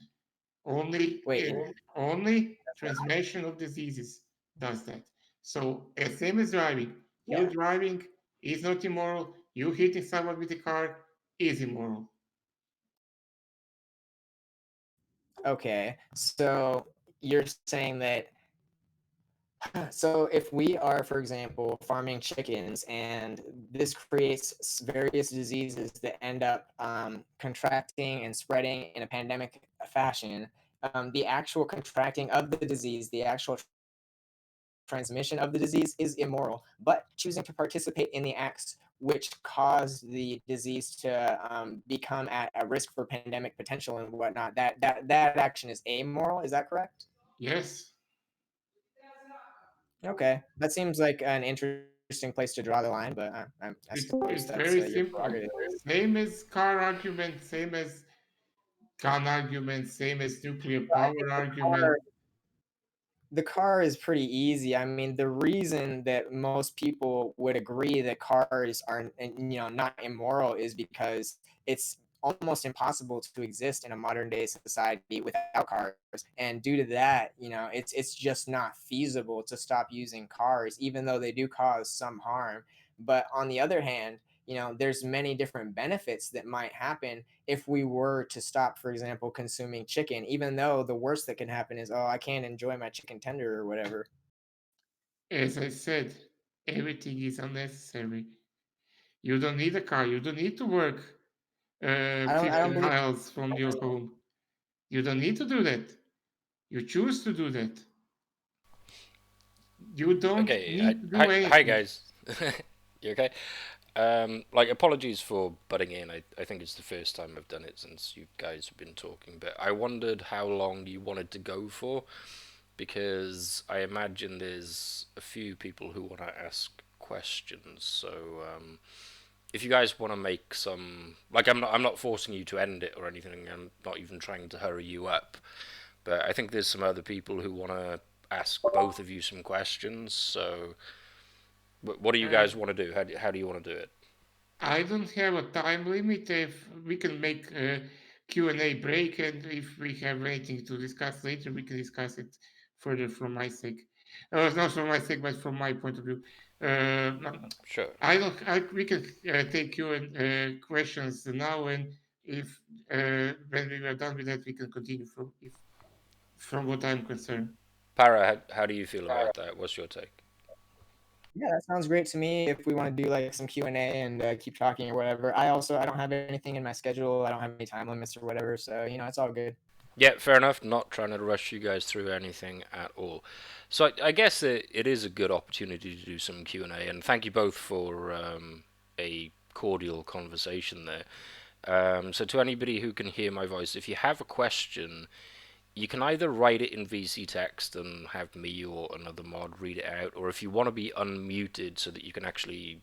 Speaker 2: Only
Speaker 3: Wait,
Speaker 2: only transmission of diseases does that. So same as driving. You
Speaker 3: yeah.
Speaker 2: driving is not immoral. You hitting someone with a car is immoral.
Speaker 3: Okay, so you're saying that, so if we are, for example, farming chickens and this creates various diseases that end up contracting and spreading in a pandemic fashion, the actual contracting of the disease, the actual transmission of the disease is immoral, but choosing to participate in the acts which cause the disease to become at a risk for pandemic potential and whatnot, that action is amoral. Is that correct?
Speaker 2: Yes,
Speaker 3: Okay, that seems like an interesting place to draw the line, but I suppose
Speaker 2: it's
Speaker 3: that's
Speaker 2: very
Speaker 3: your
Speaker 2: simple.
Speaker 3: prerogative.
Speaker 2: Same as car argument, same as gun argument, same as nuclear
Speaker 3: I
Speaker 2: power
Speaker 3: think
Speaker 2: argument.
Speaker 3: the car is pretty easy. I mean, the reason that most people would agree that cars are, not immoral is because it's almost impossible to exist in a modern day society without cars. And due to that, it's just not feasible to stop using cars, even though they do cause some harm. But on the other hand, there's many different benefits that might happen if we were to stop, for example, consuming chicken, even though the worst that can happen is, oh, I can't enjoy my chicken tender or whatever.
Speaker 2: As I said, everything is unnecessary. You don't need a car. You don't need to work
Speaker 3: I don't
Speaker 2: 50
Speaker 3: believe
Speaker 2: miles from your home. You don't need to do that. You choose to do that. You don't
Speaker 1: Okay,
Speaker 2: need to do
Speaker 1: hi
Speaker 2: anything.
Speaker 1: guys. You okay? Like, apologies for butting in. I think it's the first time I've done it since you guys have been talking, but I wondered how long you wanted to go for, because I imagine there's a few people who want to ask questions. So, if you guys want to make some, like, I'm not forcing you to end it or anything. I'm not even trying to hurry you up, but I think there's some other people who want to ask both of you some questions. So, what do you
Speaker 2: Uh,
Speaker 1: guys want to do? How do you want to do it?
Speaker 2: I don't have a time limit. If we can make a Q&A break, and if we have anything to discuss later, we can discuss it further from my sake. Not from my sake, but from my point of view.
Speaker 1: Sure.
Speaker 2: I don't. We can take questions now, and if when we are done with that, we can continue from what I'm concerned.
Speaker 1: Para, how do you feel about that? What's your take?
Speaker 3: Yeah, that sounds great to me. If we want to do like some Q and A and keep talking or whatever. I don't have anything in my schedule. I don't have any time limits or whatever. So it's all good.
Speaker 1: Yeah, fair enough. Not trying to rush you guys through anything at all. So I guess it is a good opportunity to do some Q&A, and thank you both for a cordial conversation there. So to anybody who can hear my voice, if you have a question, you can either write it in VC text and have me or another mod read it out, or if you want to be unmuted so that you can actually,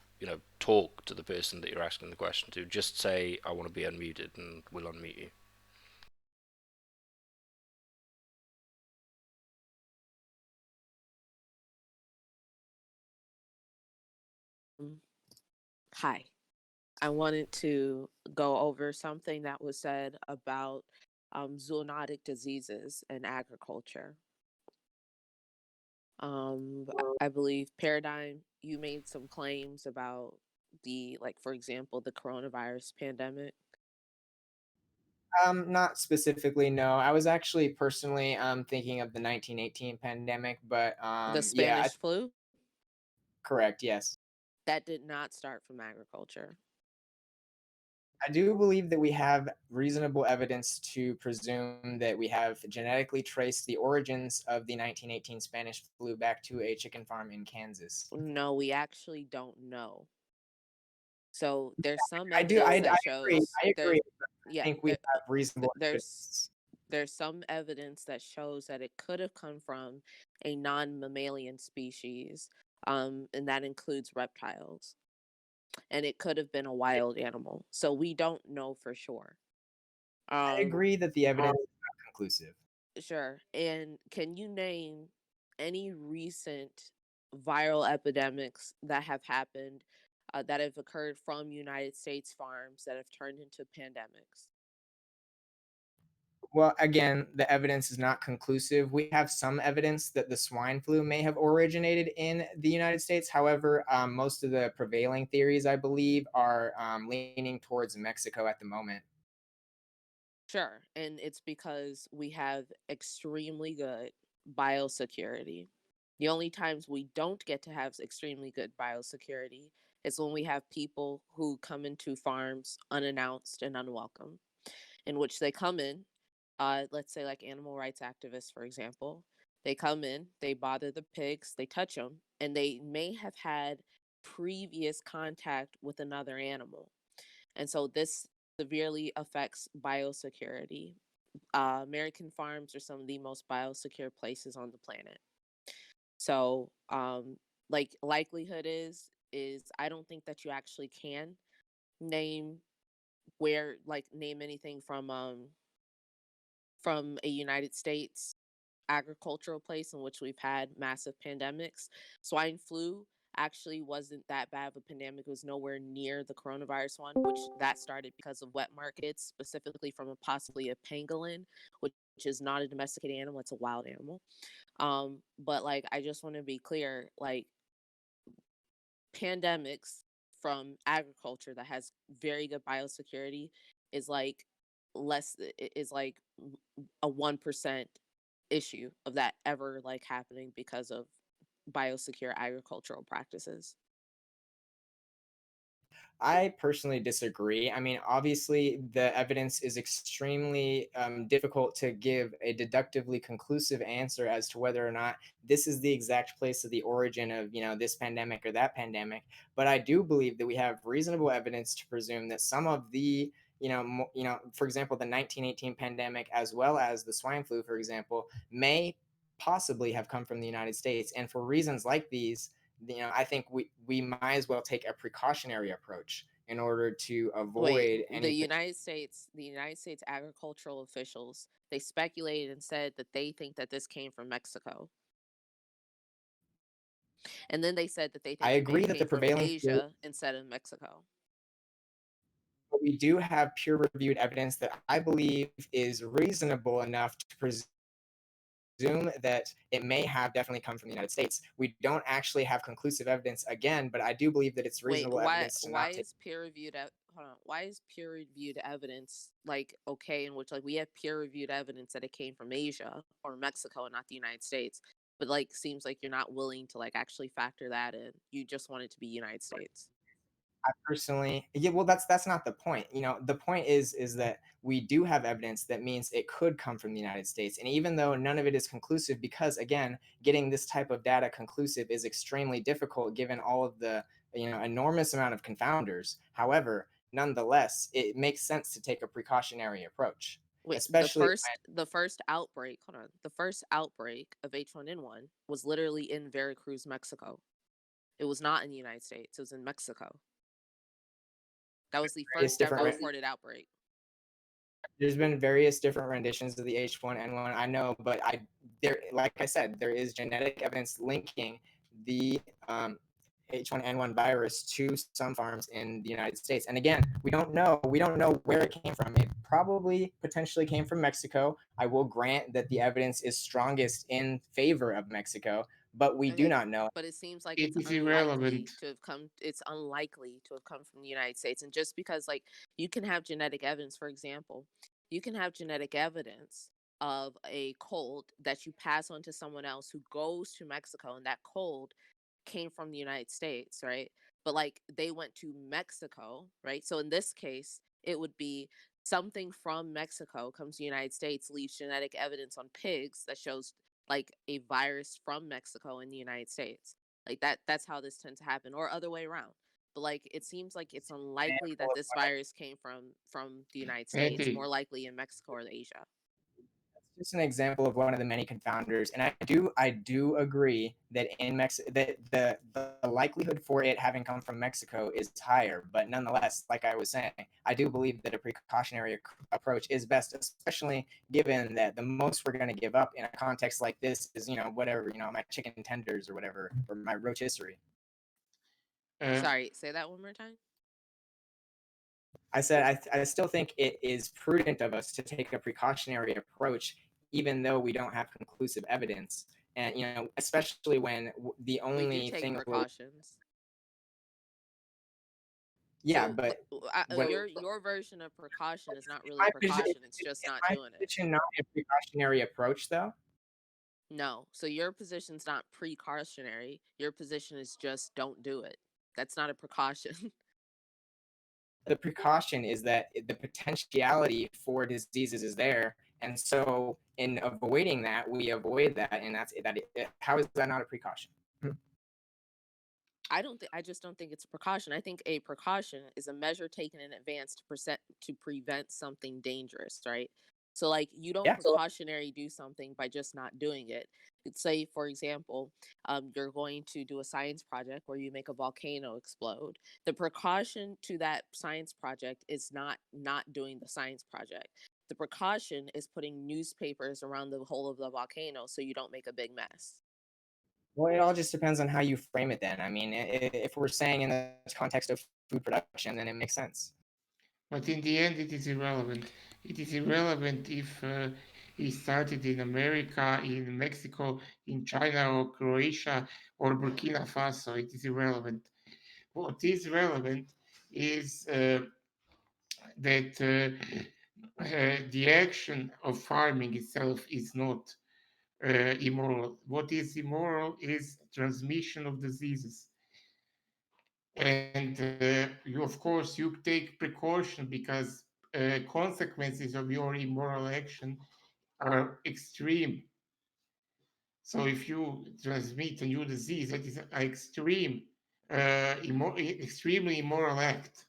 Speaker 1: talk to the person that you're asking the question to, just say, I want to be unmuted, and we'll unmute you.
Speaker 4: Mm, Hi. I wanted to go over something that was said about zoonotic diseases in agriculture. I believe Paradigm, you made some claims about like, for example, the coronavirus pandemic,
Speaker 3: Not specifically, no. I was actually personally thinking of the 1918 pandemic, but
Speaker 4: the
Speaker 3: yeah,
Speaker 4: Spanish flu.
Speaker 3: correct. Yes.
Speaker 4: That did not start from agriculture.
Speaker 3: I do believe that we have reasonable evidence to presume that we have genetically traced the origins of the 1918 Spanish flu back to a chicken farm in Kansas.
Speaker 4: No, we actually don't know. So there's some
Speaker 3: I do.
Speaker 4: evidence
Speaker 3: I
Speaker 4: that
Speaker 3: agree.
Speaker 4: shows
Speaker 3: I agree.
Speaker 4: there's
Speaker 3: I
Speaker 4: yeah,
Speaker 3: think we have reasonable
Speaker 4: there's
Speaker 3: evidence.
Speaker 4: there's some evidence that shows that it could have come from a non-mammalian species, and that includes reptiles, and it could have been a wild animal. So we don't know for sure.
Speaker 3: I
Speaker 4: Um,
Speaker 3: agree that the evidence is not conclusive.
Speaker 4: sure. And can you name any recent viral epidemics that have happened, that have occurred from United States farms that have turned into pandemics?
Speaker 3: Well, again, the evidence is not conclusive. We have some evidence that the swine flu may have originated in the United States. However, most of the prevailing theories, I believe, are leaning towards Mexico at the moment.
Speaker 4: Sure. And it's because we have extremely good biosecurity. The only times we don't get to have extremely good biosecurity is when we have people who come into farms unannounced and unwelcome, in which they come in, let's say like animal rights activists, for example. They come in, they bother the pigs, they touch them, and they may have had previous contact with another animal. And so this severely affects biosecurity. American farms are some of the most biosecure places on the planet. So, like, likelihood is I don't think that you actually can name name anything from a United States agricultural place in which we've had massive pandemics. Swine flu actually wasn't that bad of a pandemic. It was nowhere near the coronavirus one, which that started because of wet markets, specifically from possibly a pangolin, which is not a domesticated animal, it's a wild animal. But like I just want to be clear, like pandemics from agriculture that has very good biosecurity is like less is like a 1% issue of that ever like happening because of biosecure agricultural practices.
Speaker 3: I personally disagree. I mean, obviously, the evidence is extremely difficult to give a deductively conclusive answer as to whether or not this is the exact place of the origin of, this pandemic or that pandemic. But I do believe that we have reasonable evidence to presume that some of the for example, the 1918 pandemic, as well as the swine flu, for example, may possibly have come from the United States. And for reasons like these, I think we might as well take a precautionary approach in order to
Speaker 4: Wait,
Speaker 3: avoid any potential.
Speaker 4: The United States agricultural officials, they speculated and said that they think that this came from Mexico. And then they said that they
Speaker 3: I
Speaker 4: think that
Speaker 3: agree
Speaker 4: they
Speaker 3: that the
Speaker 4: came from
Speaker 3: prevailing theory,
Speaker 4: Asia instead of Mexico.
Speaker 3: but we do have peer-reviewed evidence that I believe is reasonable enough to presume that it may have definitely come from the United States. We don't actually have conclusive evidence again, but I do believe that it's
Speaker 4: Wait,
Speaker 3: reasonable evidence to
Speaker 4: why
Speaker 3: not take.
Speaker 4: is peer reviewed hold on, why is peer reviewed evidence like okay in which like we have peer reviewed evidence that it came from Asia or Mexico and not the United States, but like seems like you're not willing to like actually factor that in. You just want it to be United States.
Speaker 3: I personally, yeah, well, that's not the point. The point is that we do have evidence that means it could come from the United States, and even though none of it is conclusive, because again, getting this type of data conclusive is extremely difficult given all of the enormous amount of confounders. However, nonetheless, it makes sense to take a precautionary approach,
Speaker 4: Wait,
Speaker 3: especially
Speaker 4: the first outbreak, hold on. The first outbreak of H1N1 was literally in Veracruz, Mexico. It was not in the United States. It was in Mexico. That was the
Speaker 3: various
Speaker 4: first ever
Speaker 3: different
Speaker 4: reported outbreak.
Speaker 3: there's been various different renditions of the H1N1. I know, but like I said, there is genetic evidence linking the H1N1 virus to some farms in the United States. And again, we don't know where it came from. It probably potentially came from Mexico. I will grant that the evidence is strongest in favor of Mexico, but we do
Speaker 4: Okay,
Speaker 3: not know.
Speaker 4: but it seems like
Speaker 2: It is irrelevant.
Speaker 4: it's unlikely to have come from the United States. And just because like you can have genetic evidence, for example, you can have genetic evidence of a cold that you pass on to someone else who goes to Mexico and that cold came from the United States, right? But like they went to Mexico, right? So in this case, it would be something from Mexico comes to the United States, leaves genetic evidence on pigs that shows like a virus from Mexico in the United States. Like that's how this tends to happen, or other way around. But like it seems like it's unlikely that this virus came from the United States, more
Speaker 2: Patty,
Speaker 4: likely in Mexico or Asia.
Speaker 3: Just an example of one of the many confounders, and I do agree that in Mexico that the likelihood for it having come from Mexico is higher, but nonetheless, like I was saying, I do believe that a precautionary approach is best, especially given that the most we're going to give up in a context like this is whatever, my chicken tenders or whatever, or my rotisserie.
Speaker 2: uh,
Speaker 4: Sorry, say that one more time.
Speaker 3: I said I still think it is prudent of us to take a precautionary approach, even though we don't have conclusive evidence. And especially when the
Speaker 4: We do
Speaker 3: only
Speaker 4: take
Speaker 3: thing,
Speaker 4: precautions.
Speaker 3: yeah,
Speaker 4: So
Speaker 3: but what
Speaker 4: your version of precaution is not really
Speaker 3: my position
Speaker 4: precaution. It's just
Speaker 3: is
Speaker 4: not
Speaker 3: my
Speaker 4: doing it.
Speaker 3: position not a precautionary approach though?
Speaker 4: No. So your position's not precautionary. Your position is just don't do it. That's not a precaution.
Speaker 3: The precaution is that the potentiality for diseases is there, and so in avoiding that, we avoid that, and that's that. How is that not a precaution?
Speaker 4: I just don't think it's a precaution. I think a precaution is a measure taken in advance to prevent something dangerous, right? So like you don't
Speaker 3: Yeah.
Speaker 4: precautionary do something by just not doing it. Let's say, for example, you're going to do a science project where you make a volcano explode. The precaution to that science project is not doing the science project. The precaution is putting newspapers around the whole of the volcano so you don't make a big mess.
Speaker 3: Well, it all just depends on how you frame it then. I mean, if we're saying in the context of food production, then it makes sense.
Speaker 2: but in the end, it is irrelevant. It is irrelevant if he started in America, in Mexico, in China, or Croatia, or Burkina Faso. It is irrelevant. What is relevant is that the action of farming itself is not immoral. What is immoral is transmission of diseases. And you, of course, you take precaution because consequences of your immoral action are extreme. So if you transmit a new disease, that is an extreme, extremely immoral act.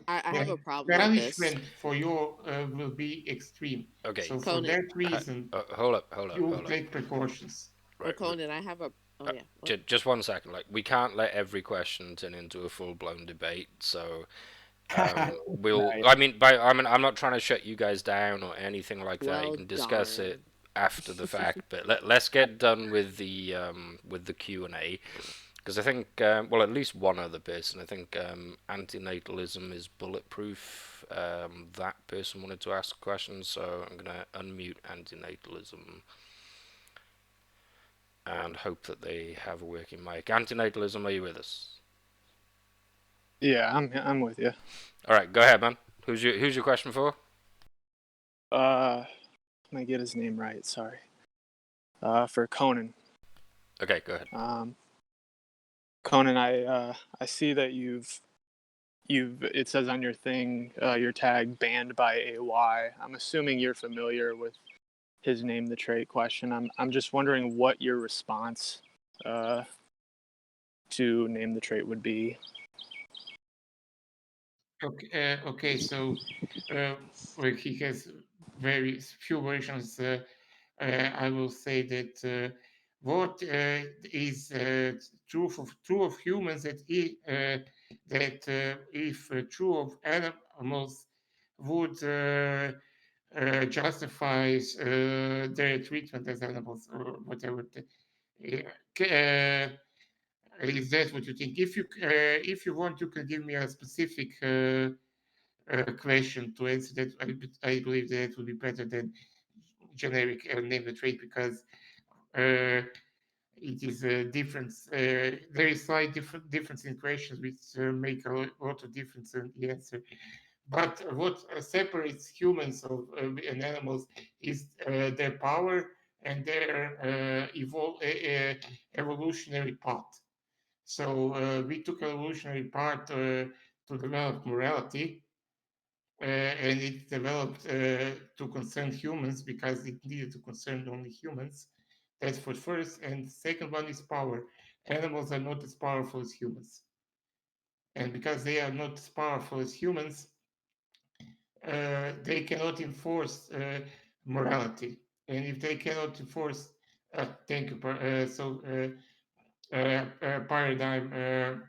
Speaker 4: I have a
Speaker 2: The
Speaker 4: problem with this.
Speaker 2: punishment for your will be extreme.
Speaker 1: Okay,
Speaker 2: So for
Speaker 4: Conan,
Speaker 2: that reason,
Speaker 1: hold up, hold up,
Speaker 2: you
Speaker 1: hold up.
Speaker 2: take precautions.
Speaker 1: Right,
Speaker 4: Conan, I have a. Oh
Speaker 1: uh,
Speaker 4: yeah. What?
Speaker 1: just 1 second. Like, we can't let every question turn into a full-blown debate. So, we'll.
Speaker 3: Right.
Speaker 1: I mean, I'm not trying to shut you guys down or anything like that. You
Speaker 4: Well,
Speaker 1: can discuss it
Speaker 4: darn.
Speaker 1: after the fact. But let's get done with the Q&A. Because I think, well, at least one other person. I think antinatalism is bulletproof. That person wanted to ask questions, so I'm gonna unmute antinatalism and hope that they have a working mic. Antinatalism, are you with us?
Speaker 5: Yeah, I'm with you.
Speaker 1: All right, go ahead, man. Who's your question for?
Speaker 5: Let me get his name right. Sorry. For Conan.
Speaker 1: Okay, go ahead.
Speaker 5: Conan, I see that you've it says on your thing, your tag banned by AY. I'm assuming you're familiar with his name the trait question. I'm just wondering what your response to name the trait would be.
Speaker 2: Okay. So well, he has very few versions. I will say that what is true of humans that if true of animals would justifies their treatment as animals or whatever. Is that what you think? If you want, you can give me a specific question to answer that. I believe that would be better than generic name the trait because uh, it is a difference. There is slight difference in questions which make a lot of difference in the answer. But what separates humans and animals is their power and their evolutionary path. So we took evolutionary part to develop morality, and it developed to concern humans because it needed to concern only humans. That's for first. And second one is power. Animals are not as powerful as humans. And because they are not as powerful as humans, they cannot enforce morality. And if they cannot enforce, thank you. Paradigm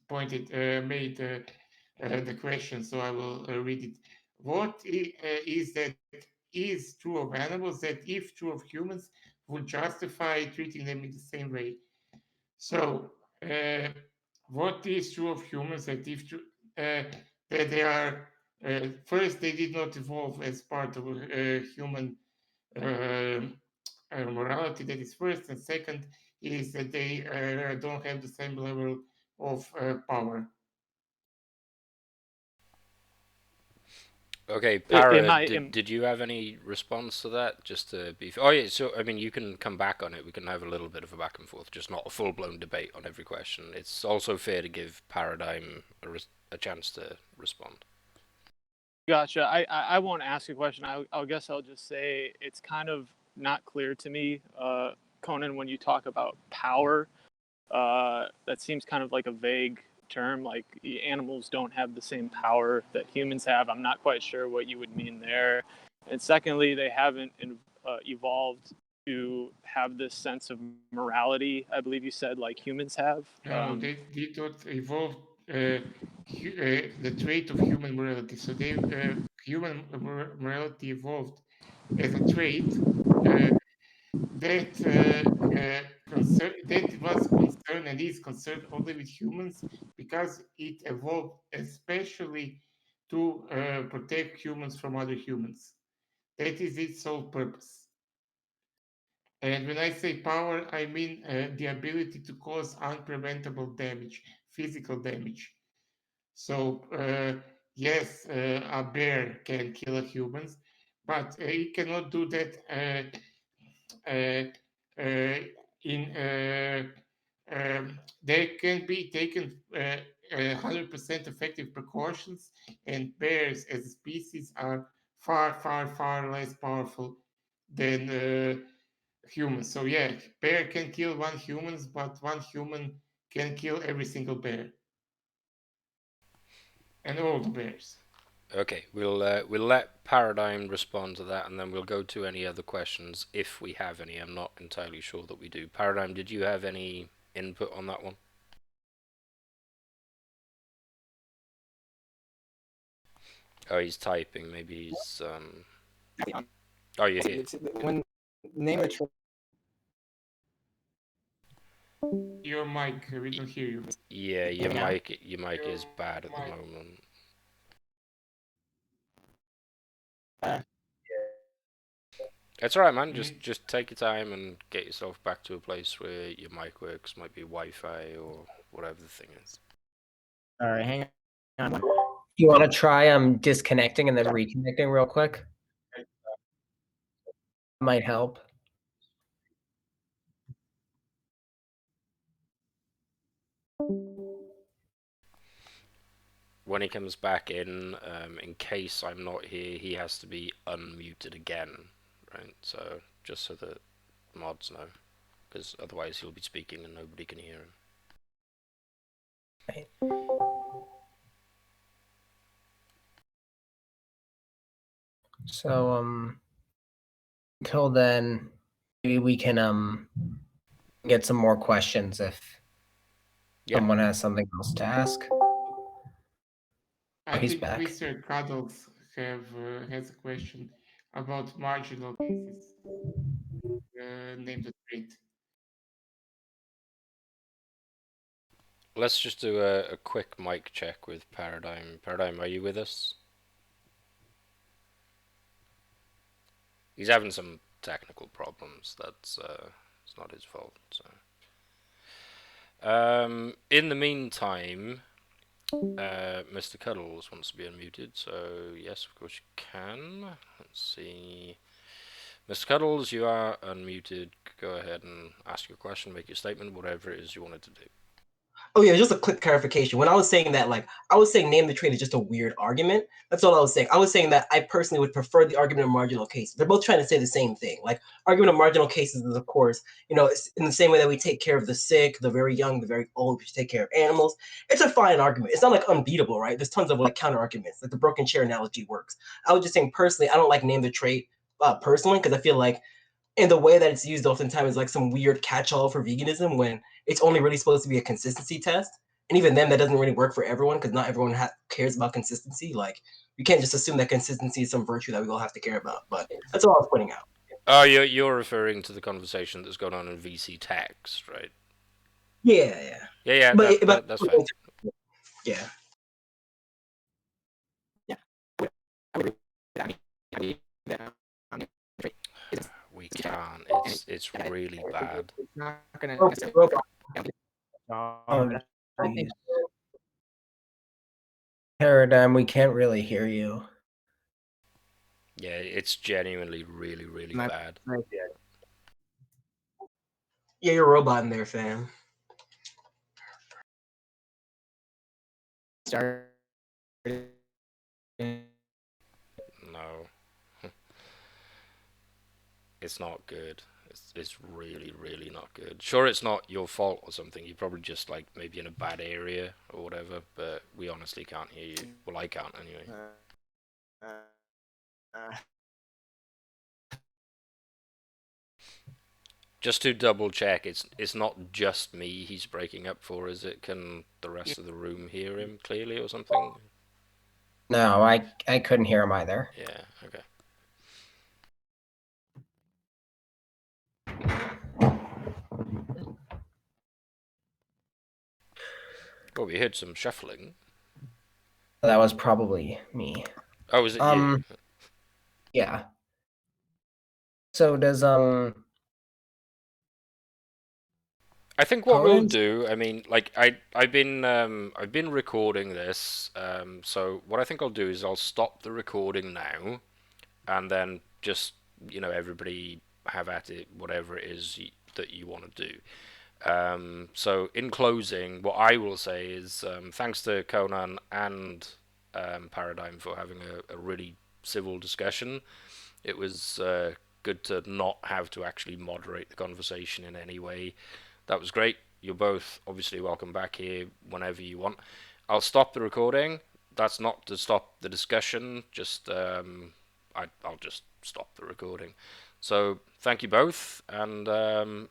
Speaker 2: pointed made the question, so I will read it. What is that is true of animals that, if true of humans, would justify treating them in the same way? So, what is true of humans that, if true, that they are first, they did not evolve as part of human uh, morality. That is first, and second is that they don't have the same level of power.
Speaker 1: Okay,
Speaker 5: Am
Speaker 1: Para,
Speaker 5: I
Speaker 1: did,
Speaker 5: am
Speaker 1: did you have any response to that? Just to be. Oh, yeah, so, I mean, you can come back on it. We can have a little bit of a back and forth, just not a full blown debate on every question. It's also fair to give Paradigm a chance to respond.
Speaker 5: Gotcha. I won't ask a question. I guess I'll just say it's kind of not clear to me, Conan, when you talk about power. That seems kind of like a vague term. Like animals don't have the same power that humans have. I'm not quite sure what you would mean there. And secondly, they haven't evolved to have this sense of morality. I believe you said like humans have.
Speaker 2: No, they did not evolve the trait of human morality. So human morality evolved as a trait uh, that was concerned and is concerned only with humans because it evolved especially to protect humans from other humans. That is its sole purpose. And when I say power, I mean the ability to cause unpreventable damage, physical damage. So, yes, a bear can kill humans, but it cannot do that uh, uh, in There can be taken 100% effective precautions, and bears as a species are far, far, far less powerful than humans. So yeah, bear can kill one humans, but one human can kill every single bear and all the bears.
Speaker 1: Okay, we'll let Paradigm respond to that, and then we'll go to any other questions if we have any. I'm not entirely sure that we do. Paradigm, did you have any input on that one? Oh, he's typing. Maybe he's Oh, you're here.
Speaker 3: When name a tree.
Speaker 2: Your mic, we don't hear you.
Speaker 1: Yeah,
Speaker 3: Yeah.
Speaker 1: your mic is bad at the moment. It's alright, man. Just take your time and get yourself back to a place where your mic works. Might be Wi-Fi or whatever the thing is.
Speaker 3: All right, hang on.
Speaker 6: You want to try disconnecting and then reconnecting real quick? Might help.
Speaker 1: When he comes back in case I'm not here, he has to be unmuted again, right? So just so that mods know, because otherwise he'll be speaking and nobody can hear him.
Speaker 6: Right. So until then, maybe we can get some more questions if someone has something else to ask.
Speaker 2: I
Speaker 6: he's
Speaker 2: think
Speaker 6: back.
Speaker 2: Mr. Cuddles has a question about marginal cases. Name the trait.
Speaker 1: Let's just do a quick mic check with Paradigm. Paradigm, are you with us? He's having some technical problems. That's it's not his fault. So, in the meantime, Mr. Cuddles wants to be unmuted. So yes, of course you can. Let's see. Mr. Cuddles, you are unmuted. Go ahead and ask your question, make your statement, whatever it is you wanted to do.
Speaker 7: Oh yeah, just a quick clarification. When I was saying that, like, I was saying name the trade is just a weird argument. That's all I was saying. I was saying that I personally would prefer the argument of marginal cases. They're both trying to say the same thing. Like, argument of marginal cases is, of course, it's in the same way that we take care of the sick, the very young, the very old, we should take care of animals. It's a fine argument. It's not like unbeatable, right? There's tons of like counter arguments. Like the broken chair analogy works. I was just saying personally, I don't like name the trait personally because I feel like and the way that it's used oftentimes is like some weird catch-all for veganism when it's only really supposed to be a consistency test. And even then, that doesn't really work for everyone because not everyone cares about consistency. Like, you can't just assume that consistency is some virtue that we all have to care about. But that's all I was pointing out.
Speaker 1: Oh, you're referring to the conversation that's going on in VC text, right?
Speaker 7: Yeah.
Speaker 1: Yeah,
Speaker 7: But
Speaker 1: that's fine.
Speaker 7: Yeah.
Speaker 1: We can't. It's really bad.
Speaker 3: It's not gonna.
Speaker 6: Paradigm, we can't really hear you.
Speaker 1: Yeah, it's genuinely really, really bad.
Speaker 7: Yeah, you're a robot in there, fam.
Speaker 1: No. It's not good. It's really, really not good. Sure, it's not your fault or something. You're probably just like maybe in a bad area or whatever, but we honestly can't hear you. Well, I can't anyway. Just to double check, it's not just me he's breaking up for, is it? Can the rest of the room hear him clearly or something?
Speaker 6: No, I couldn't hear him either.
Speaker 1: Yeah, okay. Oh, we heard some shuffling.
Speaker 6: That was probably me.
Speaker 1: Oh, was it you?
Speaker 6: Yeah. So does
Speaker 1: I think what we'll do, I mean, like I've been recording this, so what I think I'll do is I'll stop the recording now, and then just everybody have at it, whatever it is that you want to do. So in closing, what I will say is thanks to Connann and Paradigm for having a really civil discussion. It was good to not have to actually moderate the conversation in any way. That was great. You're both obviously welcome back here whenever you want. I'll stop the recording. That's not to stop the discussion. Just I'll just stop the recording. So thank you both, and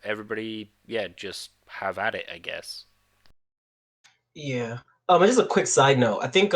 Speaker 1: everybody, yeah, just have at it, I guess.
Speaker 7: Yeah. Just a quick side note. I think